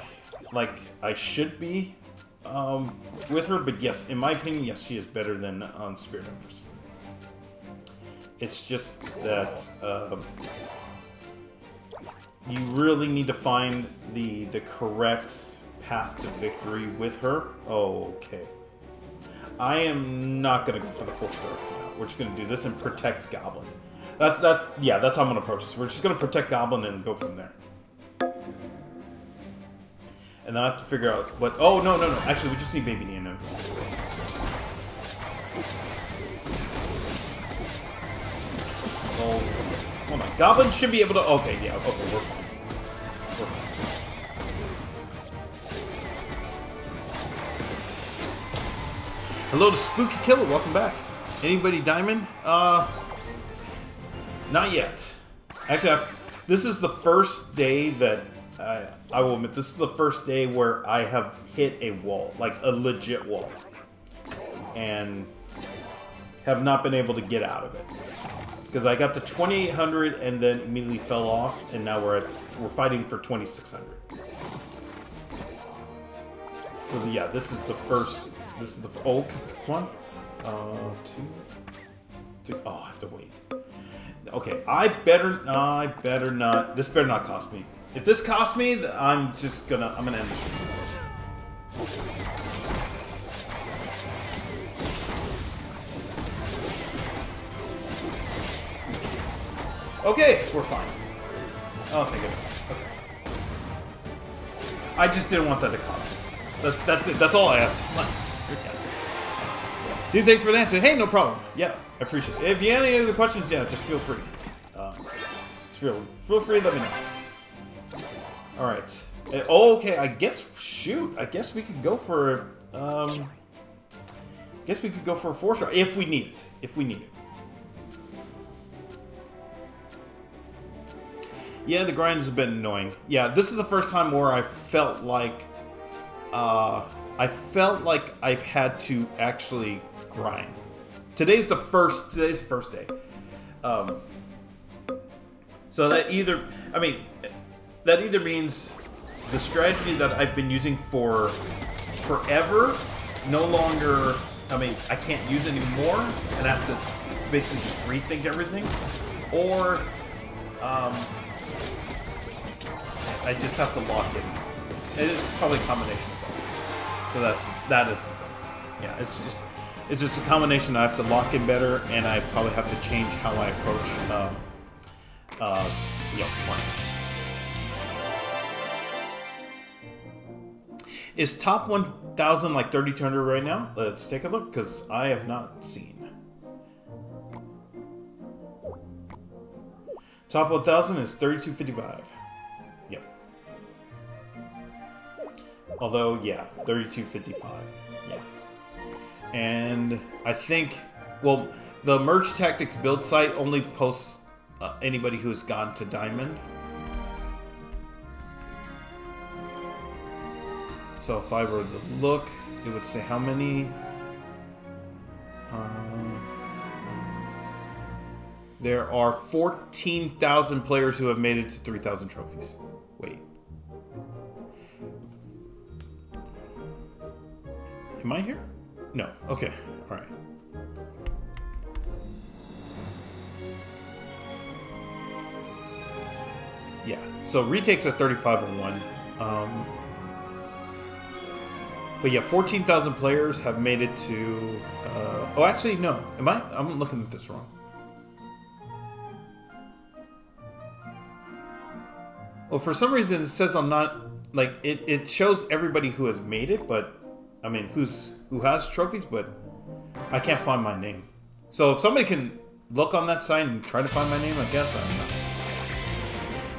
I should be with her. But yes, in my opinion, yes, she is better than Spirit Empress. It's just that you really need to find the correct path to victory with her. Oh, okay. I am not gonna go for the full story now. We're just gonna do this and protect Goblin. That's how I'm gonna approach this. We're just gonna protect Goblin and go from there. And then I have to figure out what. Oh no. Actually, we just need Baby Nino. Oh, hold on. Goblin should be able to. Okay, yeah. Okay, we're fine. Hello to Spooky Killer, welcome back. Anybody diamond? Not yet. Actually, this is the first day that I will admit, this is the first day where I have hit a wall, like a legit wall, and have not been able to get out of it. Because I got to 2,800 and then immediately fell off, and now we're fighting for 2,600. So yeah, this is the first. This is the oh, come on, two. Oh, I have to wait. Okay, I better not. This better not cost me. If this costs me, I'm gonna end this. Okay, we're fine. Oh, thank goodness. Okay. I just didn't want that to cost me. That's it. That's all I asked. Dude, thanks for the answer. Hey, no problem. Yeah, I appreciate it. If you have any other questions, yeah, just feel free. Feel free to let me know. All right. Okay, I guess. Shoot, I guess we could go for. Guess we could go for a 4-star if we need it. If we need it. Yeah, the grind has been annoying. Yeah, this is the first time where I felt like I've had to actually grind. Today's the first day. So that either means the strategy that I've been using for forever no longer. I can't use it anymore, and I have to basically just rethink everything, or I just have to lock in. It's probably a combination of both. So that is the thing. Yeah, it's just a combination. I have to lock in better, and I probably have to change how I approach playing. Is top 1,000 like 3,200 right now? Let's take a look, because I have not seen. Top 1,000 is 3,255. Yep. Although, yeah, 3,255. Yeah. And I think, well, the Merge Tactics build site only posts anybody who's gone to Diamond. So if I were to look, it would say how many. There are 14,000 players who have made it to 3,000 trophies. Wait. Am I here? No. Okay. All right. Yeah. So retakes at 3501. But yeah, 14,000 players have made it to. Oh, actually, no. I'm looking at this wrong. Well, for some reason it says I'm not like it shows everybody who has made it, but I mean who has trophies, but I can't find my name. So if somebody can look on that site and try to find my name, I guess I don't know.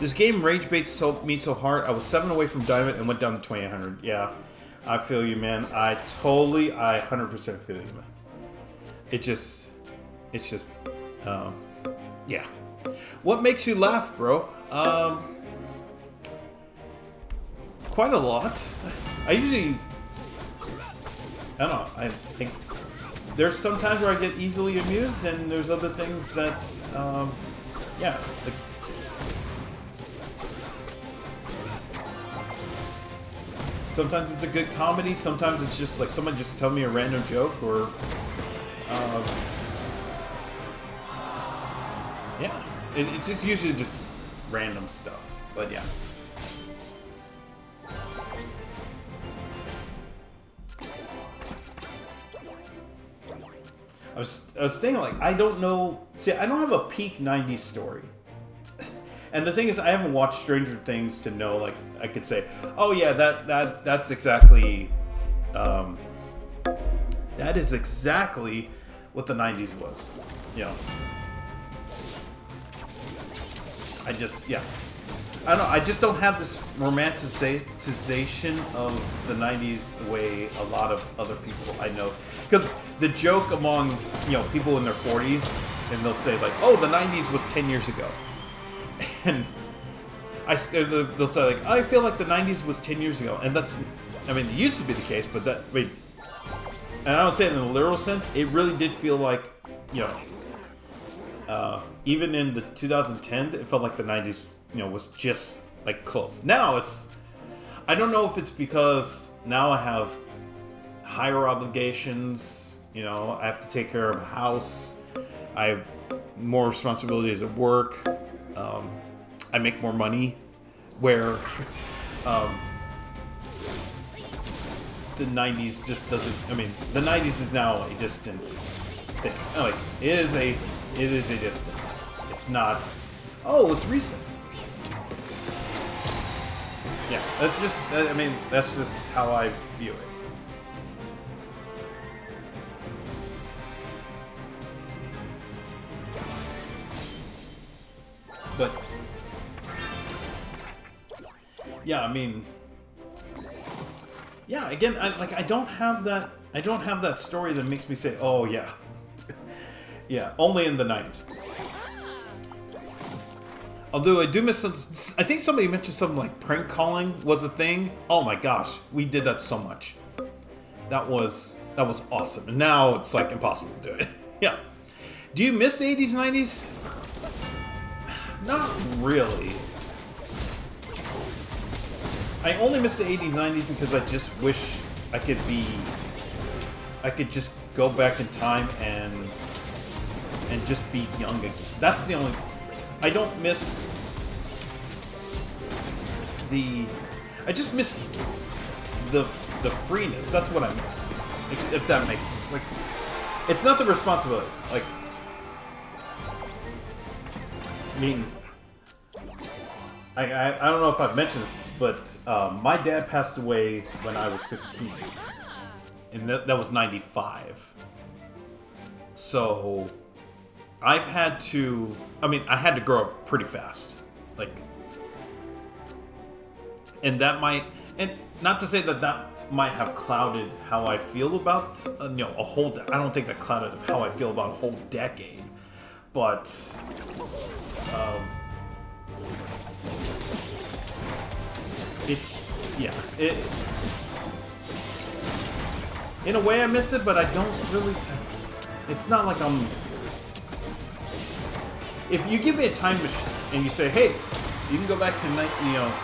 This game rage baits me so hard. I was 7 away from Diamond and went down to 2,800. Yeah, I feel you, man. I 100% feel you, man. It's just, yeah. What makes you laugh, bro? Quite a lot. I don't know. I think there's some times where I get easily amused, and there's other things that, yeah. Like, sometimes it's a good comedy. Sometimes it's just like someone just tell me a random joke, or, yeah. It's usually just random stuff. But yeah. I was thinking, like, I don't know. See, I don't have a peak 90s story. And the thing is, I haven't watched Stranger Things to know, like, I could say, oh yeah, that's exactly, that is exactly what the 90s was. You know. I don't know, I just don't have this romanticization of the 90s the way a lot of other people I know. Because the joke among, people in their 40s, and they'll say like, oh, the 90s was 10 years ago. And they'll say like, I feel like the 90s was 10 years ago. And that's, it used to be the case, but and I don't say it in a literal sense, it really did feel like, even in the 2010s, it felt like the 90s, was just like close. Now it's, I don't know if it's because now I have higher obligations. I have to take care of a house. I have more responsibilities at work. I make more money. Where the 90s just doesn't. I mean, the 90s is now a distant thing. Like it is a distant. It's not. Oh, it's recent. Yeah, that's just. I mean, that's just how I view it. But yeah, I mean, yeah. Again, I don't have that. I don't have that story that makes me say, "Oh yeah, yeah." Only in the 90s. Although I do miss some. I think somebody mentioned something like prank calling was a thing. Oh my gosh, we did that so much. That was awesome. And now it's like impossible to do it. Yeah. Do you miss the 80s, 90s? Not really. I only miss the 80s, 90s because I just wish I could just go back in time and just be young again. That's the only. I don't miss I just miss the freeness. That's what I miss. If that makes sense. Like, it's not the responsibilities. Like, I mean, I don't know if I've mentioned it, but my dad passed away when I was 15, and that was 95. So I've had to. I mean, I had to grow up pretty fast, like, and that might, and not to say that might have clouded how I feel about a whole. I don't think that clouded how I feel about a whole decade, but. It's, yeah, in a way I miss it, but I don't really, it's not like I'm, if you give me a time machine and you say, hey, you can go back to, you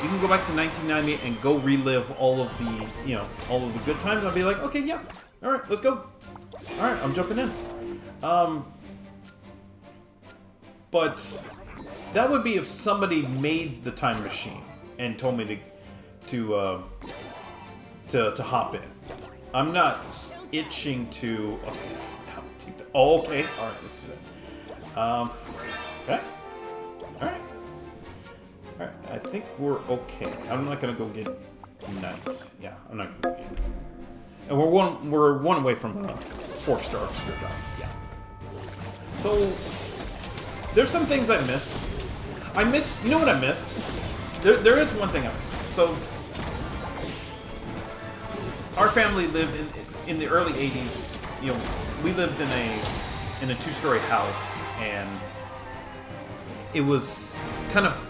can go back to 1990 and go relive all of the, all of the good times, I'll be like, okay, yeah, all right, let's go. All right, I'm jumping in. But that would be if somebody made the time machine and told me to hop in. I'm not itching to. Oh, okay. All right, let's do that. Okay. All right. All right. I think we're okay. I'm not gonna go get knight. Yeah, I'm not gonna go get. And we're one away from a 4-star spirit dive. Yeah. So there's some things I miss. You know what I miss? There is one thing I miss. So our family lived in the early 80s. We lived in a 2-story house, and it was kind of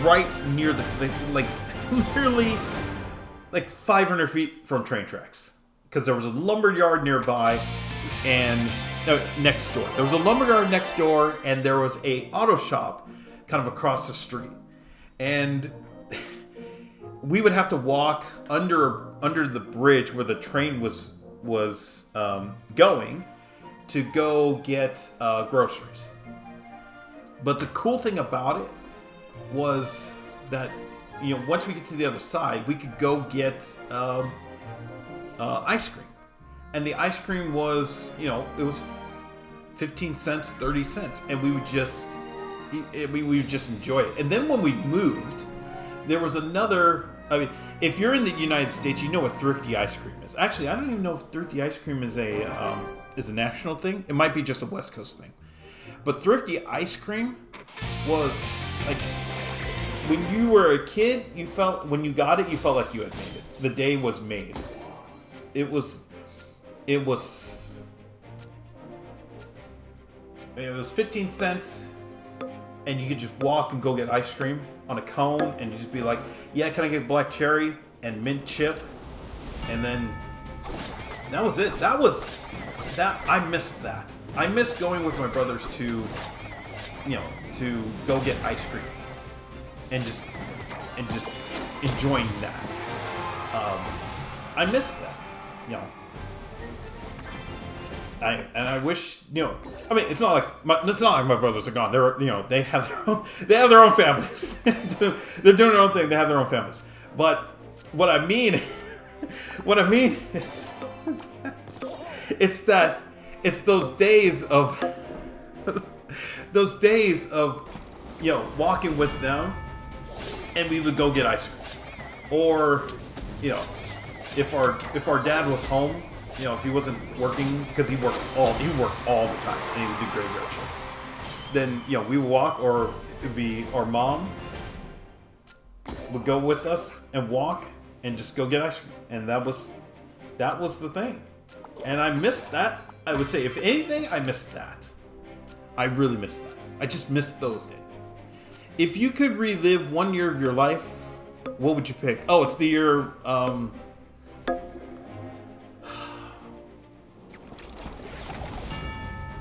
right near the like literally like 500 feet from train tracks, because there was a lumberyard nearby and next door. There was a lumberyard next door, and there was a auto shop kind of across the street, and we would have to walk under the bridge where the train was going to go get groceries. But the cool thing about it was that once we get to the other side, we could go get ice cream, and the ice cream was it was 15 cents, 30 cents, and we would just enjoy it. And then when we moved, there was another. I mean, if you're in the United States, you know what Thrifty ice cream is. Actually, I don't even know if Thrifty ice cream is a national thing. It might be just a West Coast thing. But Thrifty ice cream was like, when you were a kid, when you got it, you felt like you had made it. The day was made. It was 15 cents, and you could just walk and go get ice cream on a cone, and you just be like, yeah, can I get black cherry and mint chip? And then that was it. I missed that. I miss going with my brothers to to go get ice cream and just enjoying that. I miss that, I wish, I mean, it's not like my brothers are gone. They have their own families. They're doing their own thing. They have their own families. But what I mean is, it's those days of walking with them, and we would go get ice cream, or if our dad was home, if he wasn't working, because he worked all the time and he would do graveyard shifts, then we would walk, or it'd be our mom would go with us and walk and just go get ice cream, and that was the thing. And I missed that. I would say, if anything, I missed that. I really missed that. I just missed those days. If you could relive one year of your life, what would you pick? Oh, it's the year.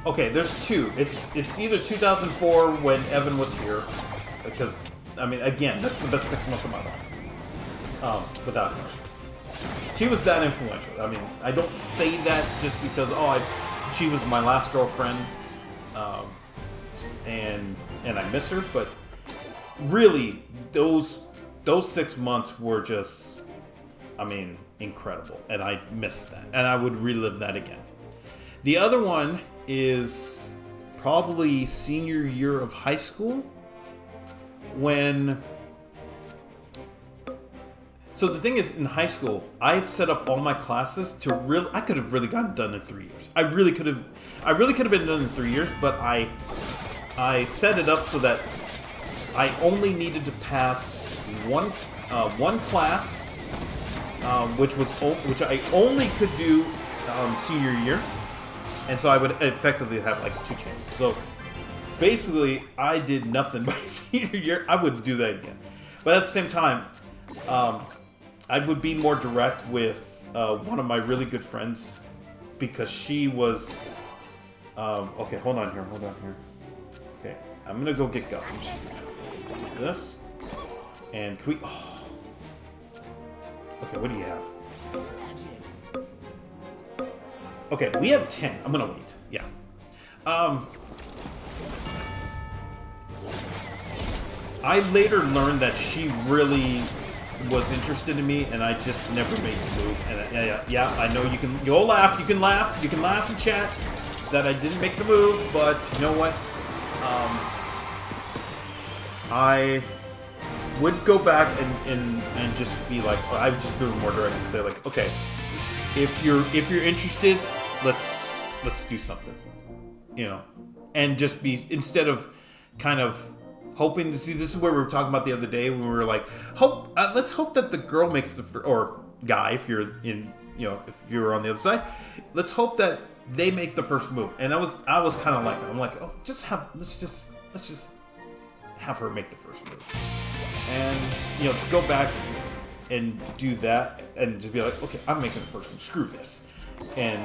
Okay, there's two. It's either 2004 when Evan was here, because I mean, again, that's the best 6 months of my life, without question. She was that influential. I mean, I don't say that just because she was my last girlfriend, and I miss her, but really those 6 months were just, I mean, incredible, and I missed that, and I would relive that again. The other one is probably senior year of high school, when... So the thing is, in high school, I had set up all my classes to I could have really gotten done in 3 years. I really could have been done in 3 years, but I set it up so that I only needed to pass one class, which I only could do senior year. And so I would effectively have like 2 chances. So basically, I did nothing by senior year. I would do that again. But at the same time, I would be more direct with one of my really good friends, because she was... okay, hold on here. Okay, I'm going to go get gums. Do this. And can we... Oh. Okay, what do you have? Okay, we have 10. I'm gonna wait. Yeah. I later learned that she really was interested in me, and I just never made the move. And yeah, I know you can. You'll laugh. You can laugh in chat that I didn't make the move. But you know what? I would go back and just be like, I would just be more direct and say like, okay, if you're interested, let's do something, and just be, instead of kind of hoping to see. This is where we were talking about the other day when we were like, let's hope that the girl makes or guy, if you're in, if you're on the other side, let's hope that they make the first move. And I was kind of like that. I'm like, oh, let's just have her make the first move, and to go back and do that and just be like, okay, I'm making the first move, screw this, and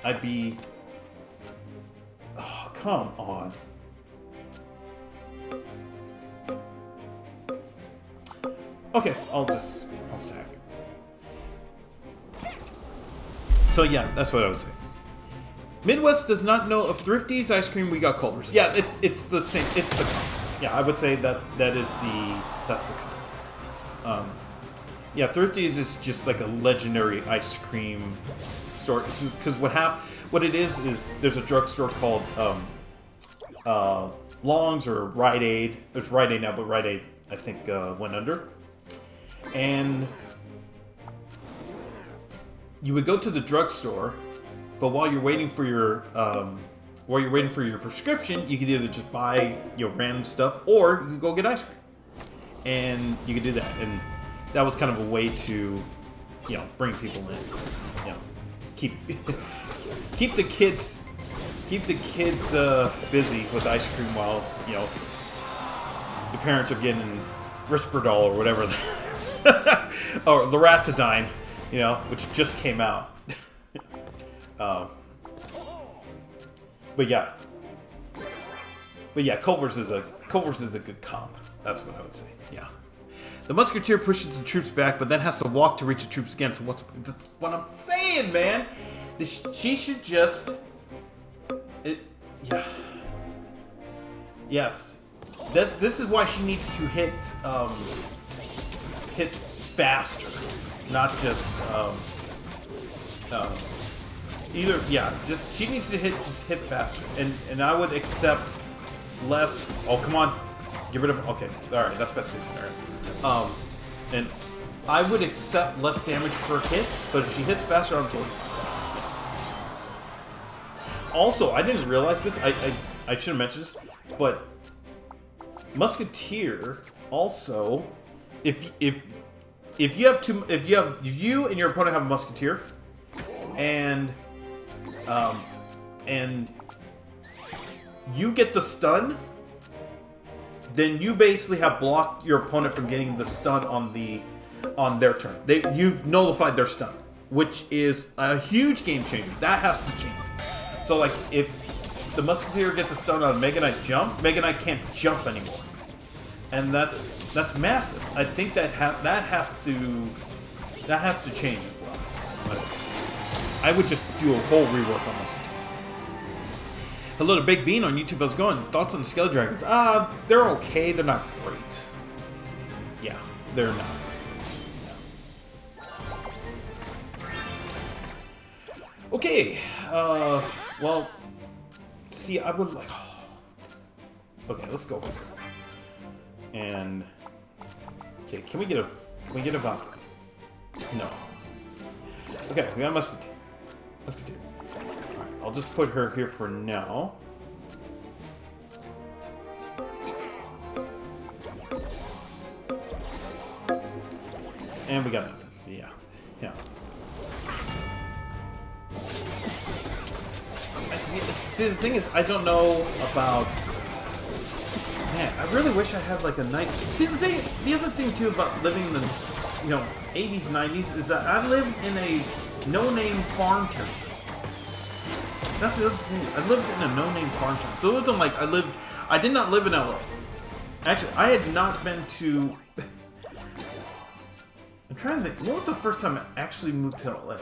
I'd be, oh, come on. Okay, I'll sack. So yeah, that's what I would say. Midwest does not know of Thrifty's ice cream. We got Culver's. Yeah, it's the same. It's the comp. Yeah, I would say that's the comp. Yeah, Thrifty's is just like a legendary ice cream store. Because what it is there's a drugstore called Long's or Rite Aid. There's Rite Aid now, but Rite Aid I think went under. And you would go to the drugstore, but while you're waiting for your prescription, you could either just buy random stuff, or you could go get ice cream, and you could do that. And that was kind of a way to bring people in, keep the kids busy with ice cream while the parents are getting Risperdal or whatever, or Loratadine, which just came out. But yeah, But yeah, Culver's is a good comp. That's what I would say. Yeah. The musketeer pushes the troops back, but then has to walk to reach the troops again. So that's what I'm saying, man. She should just. Yeah. Yes. This is why she needs to hit faster, not just either. Yeah, just she needs to hit faster, and I would accept less. Oh, come on, get rid of. Okay, all right, that's best case scenario. And I would accept less damage per hit, but if she hits faster, I'm totally fine. Also, I didn't realize this. I should have mentioned this, but Musketeer also, if you and your opponent have a Musketeer, and you get the stun, then you basically have blocked your opponent from getting the stun on their turn. You've nullified their stun, which is a huge game changer. That has to change. So, like, if the Musketeer gets a stun on Mega Knight jump, Mega Knight can't jump anymore, and that's massive. I think that has to change as well. But I would just do a whole rework on Musketeer. Hello to Big Bean on YouTube. How's it going? Thoughts on the Skelly Dragons? They're okay. They're not great. Yeah, they're not. Okay. Well, see, I would like. Okay, let's go. And okay, can we get a Valkyrie? No. Okay, we got a Musketeer. Alright, I'll just put her here for now. And we got nothing. Yeah. See, the thing is, I don't know about. Man, I really wish I had like a night. See, the other thing too about living in the, 80s, 90s is that I live in a no-name farm town. That's the other thing. I lived in a no-name farm town, so it wasn't like I did not live in LA. Actually, I had not been to. I'm trying to think. When was the first time I actually moved to LA?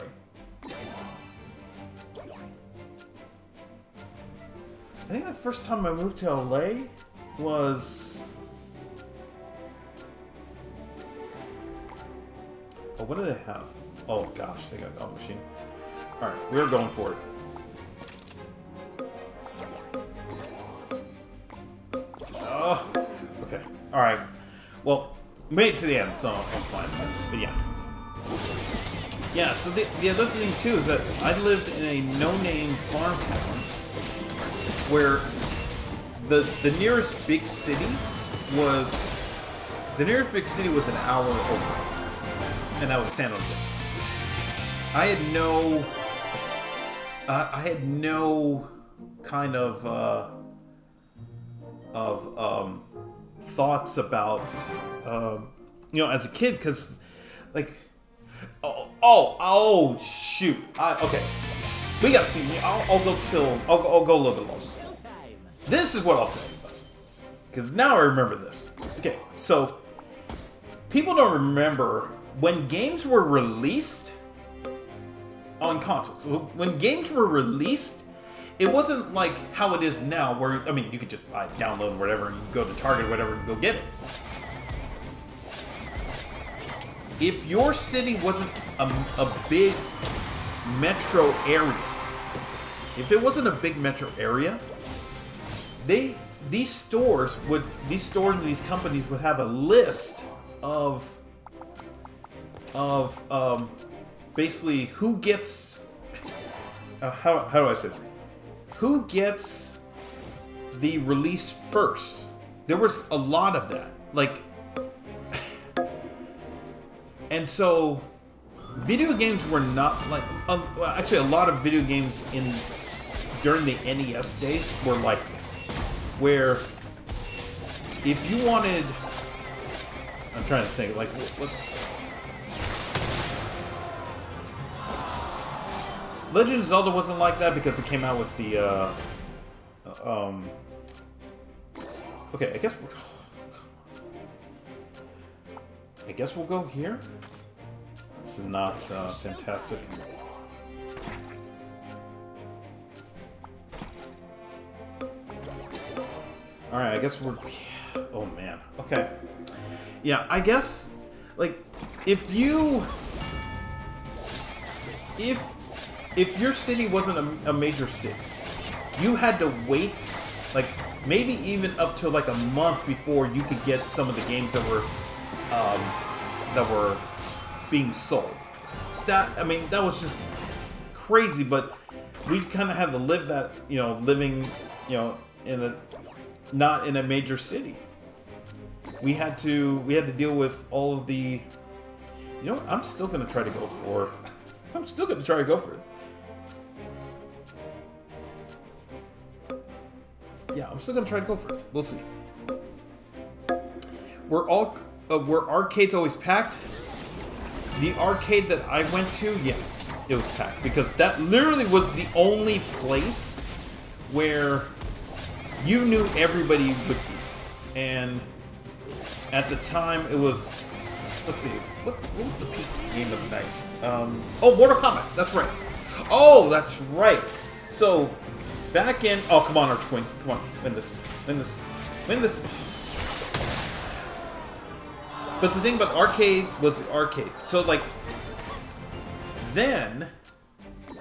I think the first time I moved to LA was... Oh, what do they have? Oh gosh, they got a golf machine. Alright, we're going for it. Oh, okay. Alright. Well, made it to the end, so I'm fine. But yeah. Yeah, so the other thing too is that I lived in a no-name farm town where the nearest big city was an hour over, and that was San Jose. I had no kind of thoughts about as a kid, because like shoot, okay, we gotta see. I'll go a little bit longer. This is what I'll say, because now I remember this. Okay, so people don't remember when games were released on consoles. When games were released, it wasn't like how it is now, where you could just buy, download, whatever, and you can go to Target, or whatever, and go get it. If your city wasn't a big metro area, these stores and these companies would have a list of basically who gets how do I say this? Who gets the release first? There was a lot of that, like, and so video games were not like well, actually a lot of video games during the NES days were like this, where if you wanted, I'm trying to think, like what Legend of Zelda wasn't like that because it came out with the Okay, I guess we'll go here. This is not fantastic. Alright, I guess we're... Oh, man. Okay. Yeah, I guess, like, if your city wasn't a major city, you had to wait, like, maybe even up to, like, a month before you could get some of the games that were being sold. I mean, that was just crazy, but we kind of had to live that, living, not in a major city. We had to deal with all of the... You know what? I'm still going to try to go for it. Yeah, I'm still going to try to go for it. We'll see. Were arcades always packed? The arcade that I went to, yes, it was packed. Because that literally was the only place where you knew everybody would be. And at the time, it was... Let's see. What was the peak game of the night? Oh, Mortal Kombat. That's right. Oh, that's right. So, back in... Oh, come on, Arch Queen. Come on. Win this. Win this. Win this. But the thing about arcade was the arcade. So, like... Then...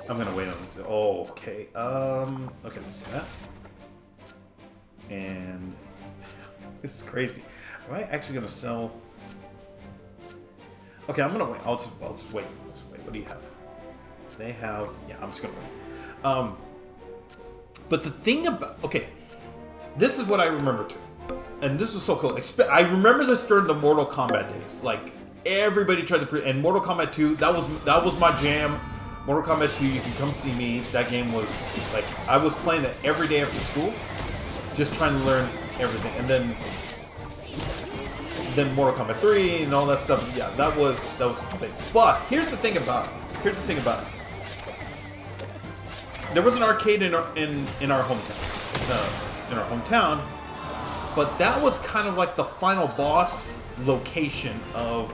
I'm going to wait until... Oh, okay. Okay, let's see that. And... This is crazy. Am I actually going to sell... Okay, I'm going to wait. I'll just wait. Let's wait. What do you have? They have... Yeah, I'm just going to wait. But the thing about... Okay. This is what I remember too. And this was so cool. I remember this during the Mortal Kombat days. Like, everybody tried to... And Mortal Kombat 2, that was my jam. Mortal Kombat 2, you can come see me. That game was... Like, I was playing that every day after school. Just trying to learn everything. And then Mortal Kombat 3 and all that stuff. Yeah, that was the thing. But here's the thing about it. There was an arcade in our hometown. But that was kind of like the final boss location of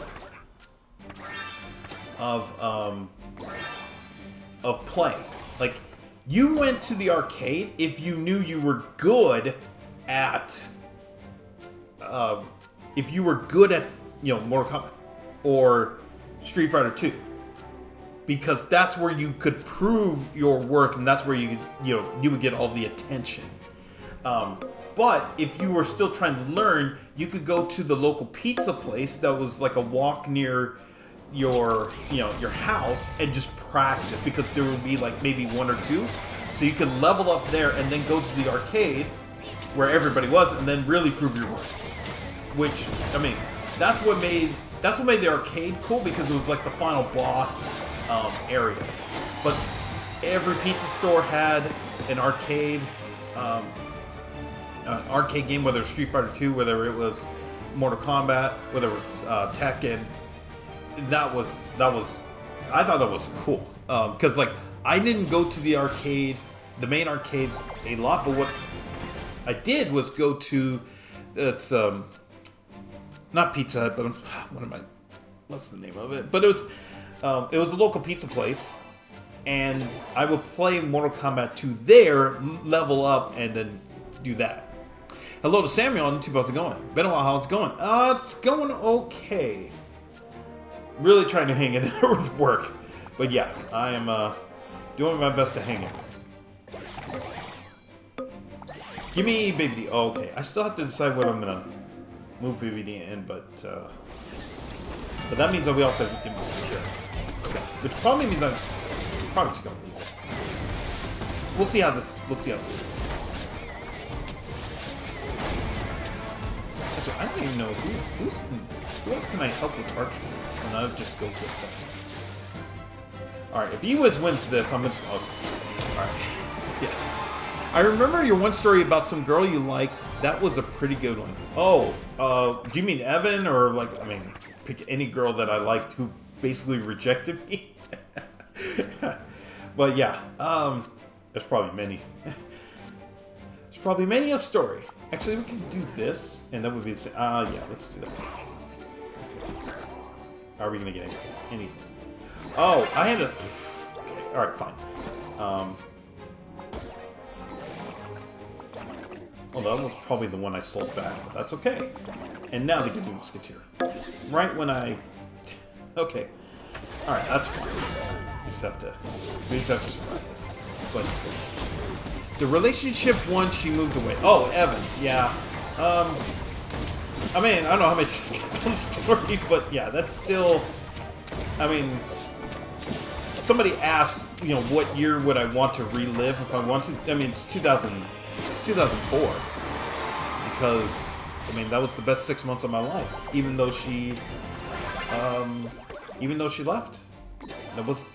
playing. Like, you went to the arcade if you knew you were good at Mortal Kombat or Street Fighter 2, because that's where you could prove your work, and that's where you would get all the attention. But if you were still trying to learn, you could go to the local pizza place that was like a walk near your house and just practice, because there would be like maybe one or two, so you could level up there and then go to the arcade where everybody was and then really prove your work. Which, I mean, that's what made the arcade cool, because it was like the final boss area. But every pizza store had an arcade game, whether it was Street Fighter 2, whether it was Mortal Kombat, whether it was Tekken. I thought that was cool, because like I didn't go to the main arcade a lot, but what I did was go to not Pizza Hut, but what's the name of it? But it was a local pizza place, and I would play Mortal Kombat 2 there, level up, and then do that. Hello to Samuel on YouTube. How's it going? Been a while. How's it going? It's going okay. Really trying to hang in there with work. But yeah, I am doing my best to hang in. Give me Baby D. Oh, okay. I still have to decide what I'm going to move Baby D in, but that means that we also have to give this here. Okay. Which probably means I'm probably just going to leave it. We'll see how this goes. Actually, I don't even know who else can I help with Archie? And I'll just go with that. Alright, if Ewis wins this, I'm just... Alright. Yeah. I remember your one story about some girl you liked. That was a pretty good one. Oh, do you mean Evan? Or, like, I mean, pick any girl that I liked who basically rejected me? But yeah, there's probably many. There's probably many a story. Actually, we can do this, and that would be the same. Yeah, let's do that. Okay. Are we gonna get anything? Oh, I had a... Okay, alright, fine. Well, that was probably the one I sold back, but that's okay. And now they give me Musketeer. Right when I... Okay. Alright, that's fine. We just have to survive this. But... The relationship once she moved away. Oh, Evan, yeah. I mean, I don't know how many times I can tell the story, but yeah, that's still... I mean... Somebody asked, you know, what year would I want to relive if I want to? I mean, it's 2004. Because, I mean, that was the best 6 months of my life. Even though she left. That was...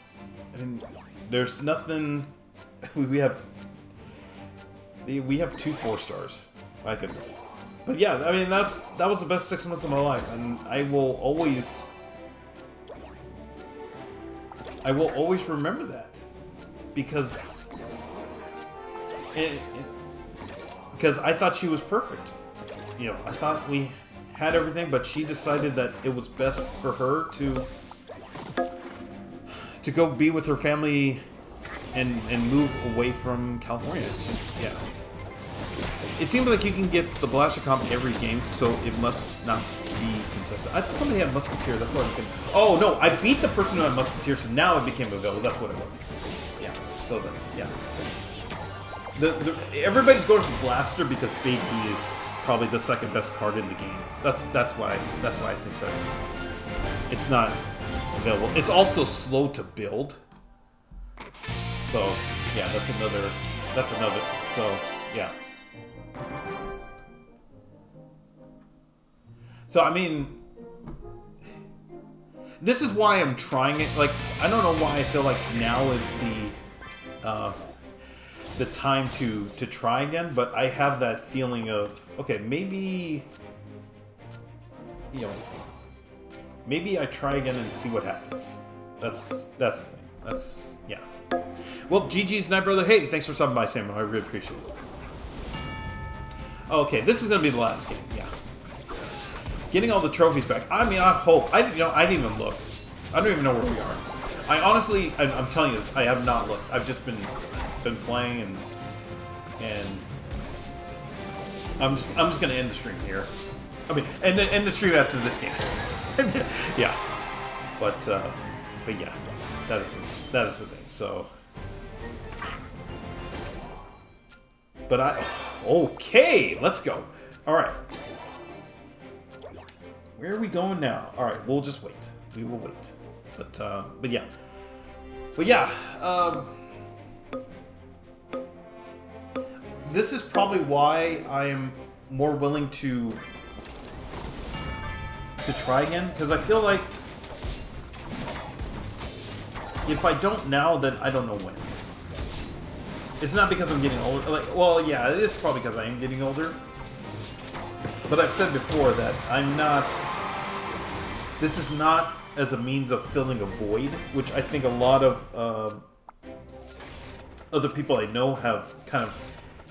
I mean, there's nothing... We have 2 4 stars. My goodness. But yeah, I mean, that was the best 6 months of my life, and I will always remember that, because because I thought she was perfect. You know, I thought we had everything, but she decided that it was best for her to go be with her family and move away from California. It's just, yeah. It seems like you can get the Blaster Comp every game, so it must not be contested. I thought somebody had Musketeer, that's why we can... Oh, no, I beat the person who had Musketeer, so now it became available. That's what it was. Yeah, so then, yeah. Everybody's going for Blaster because Baby is probably the second best card in the game. That's why I think it's not available. It's also slow to build. So, yeah, that's another, so, yeah. So, I mean, this is why I'm trying it. Like, I don't know why I feel like now is the time to try again, but I have that feeling of, okay, maybe, you know, maybe I try again and see what happens. That's the thing. That's, yeah. Well, GG's Night Brother. Hey, thanks for stopping by, Samuel. I really appreciate it. Okay, this is gonna be the last game. Yeah. Getting all the trophies back. I mean, I hope. I didn't even look. I don't even know where we are. I honestly, I'm telling you this. I have not looked. I've just been playing and I'm just gonna end the stream here. I mean, end the stream after this game. Yeah. But yeah, that is the thing. So. But okay, let's go. All right. Where are we going now? All right, we'll just wait. We will wait. But yeah. But yeah. This is probably why I am more willing to try again, because I feel like if I don't now, then I don't know when. It's not because I'm getting older. Like, well, yeah, it is probably because I am getting older. But I've said before that I'm not... This is not as a means of filling a void, which I think a lot of other people I know have kind of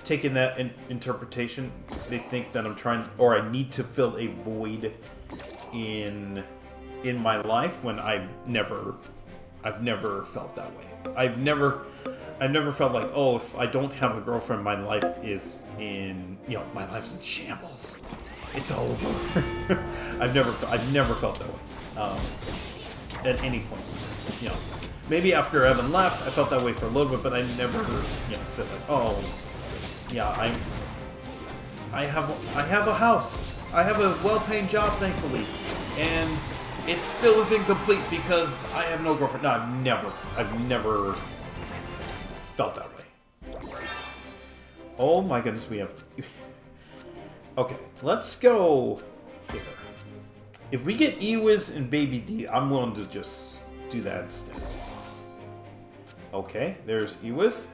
taken that interpretation. They think that I'm trying, or I need to fill a void in my life, when I've never felt that way. I've never felt like, oh, if I don't have a girlfriend, my life is my life's in shambles. It's over. I've never felt that way. At any point. You know, maybe after Evan left, I felt that way for a little bit, but I never, said like, oh, yeah, I have a house. I have a well-paying job, thankfully, and it still is incomplete because I have no girlfriend. No, I've never felt that way. Oh my goodness, we have... Okay, let's go here. If we get Ewiz and Baby D, I'm willing to just do that instead. Okay, there's Ewiz.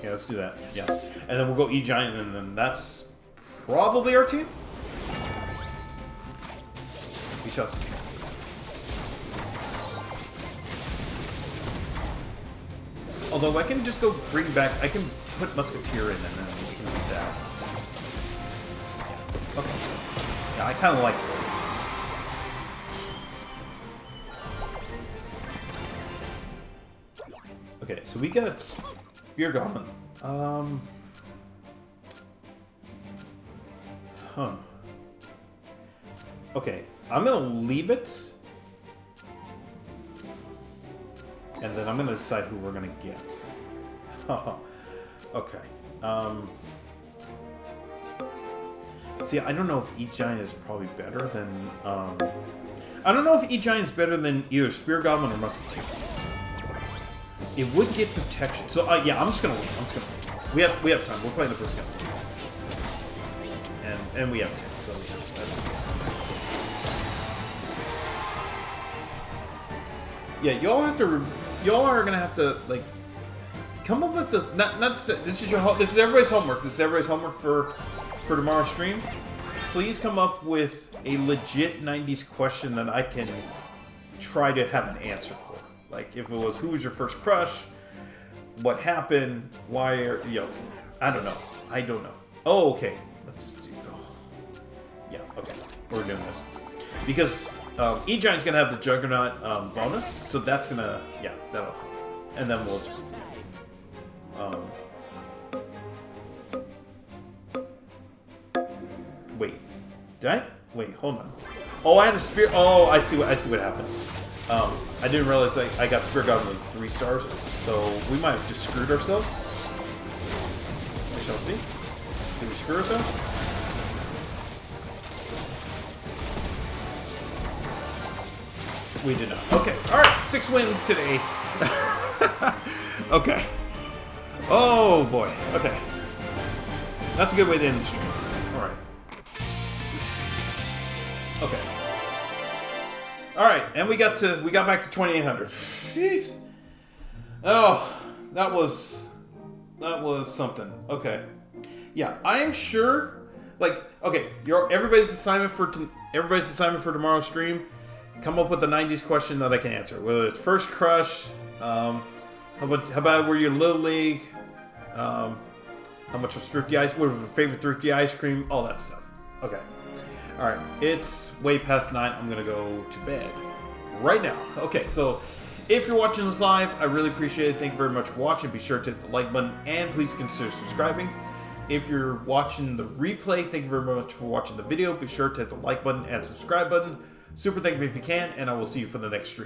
Yeah, let's do that. Yeah. And then we'll go E-Giant, and then that's probably our team? We shall see. Although I can just go bring back, I can put Musketeer in and then we can do that instead. Yeah. Okay. Yeah, I kind of like this. Okay, so we got Spear Goblin. Huh. Okay, I'm gonna leave it. And then I'm gonna decide who we're gonna get. Okay. See, I don't know if E-Giant is probably better than... I don't know if E-Giant is better than either Spear Goblin or Musketeer. It would get protection. So, yeah, I'm just gonna wait. We have time. We're playing the first game. And we have 10, so yeah, that's... Yeah, y'all are gonna have to, like, come up with the... This is everybody's homework. This is everybody's homework for tomorrow's stream. Please come up with a legit 90s question that I can try to have an answer for. Like, if it was, who was your first crush? What happened? Why are... I don't know. Oh, okay. Let's do... Oh. Yeah, okay. We're doing this. Because E-Giant's going to have the Juggernaut bonus, so that's going to... Yeah, that'll help. And then we'll just... Wait. Did I? Wait, hold on. Oh, I had a spear... Oh, I see what happened. I didn't realize I got Spear Goblin with 3 stars, so we might have just screwed ourselves. We shall see. Did we screw ourselves? We did not. Okay, alright, 6 wins today. Okay. Oh boy, okay. That's a good way to end the stream. Alright. Okay. Alright, and we got back to 2800. Jeez. Oh, that was something. Okay. Yeah, I am sure, like, okay, everybody's assignment for tomorrow's stream, come up with a 90s question that I can answer. Whether it's first crush, how about were you in Little League? How much was Thrifty ice? What was your favorite Thrifty ice cream? All that stuff. Okay. All right. It's way past 9. I'm gonna go to bed right now. Okay. So, if you're watching this live, I really appreciate it. Thank you very much for watching. Be sure to hit the like button and please consider subscribing. If you're watching the replay, thank you very much for watching the video. Be sure to hit the like button and subscribe button. Super thank you if you can, and I will see you for the next stream.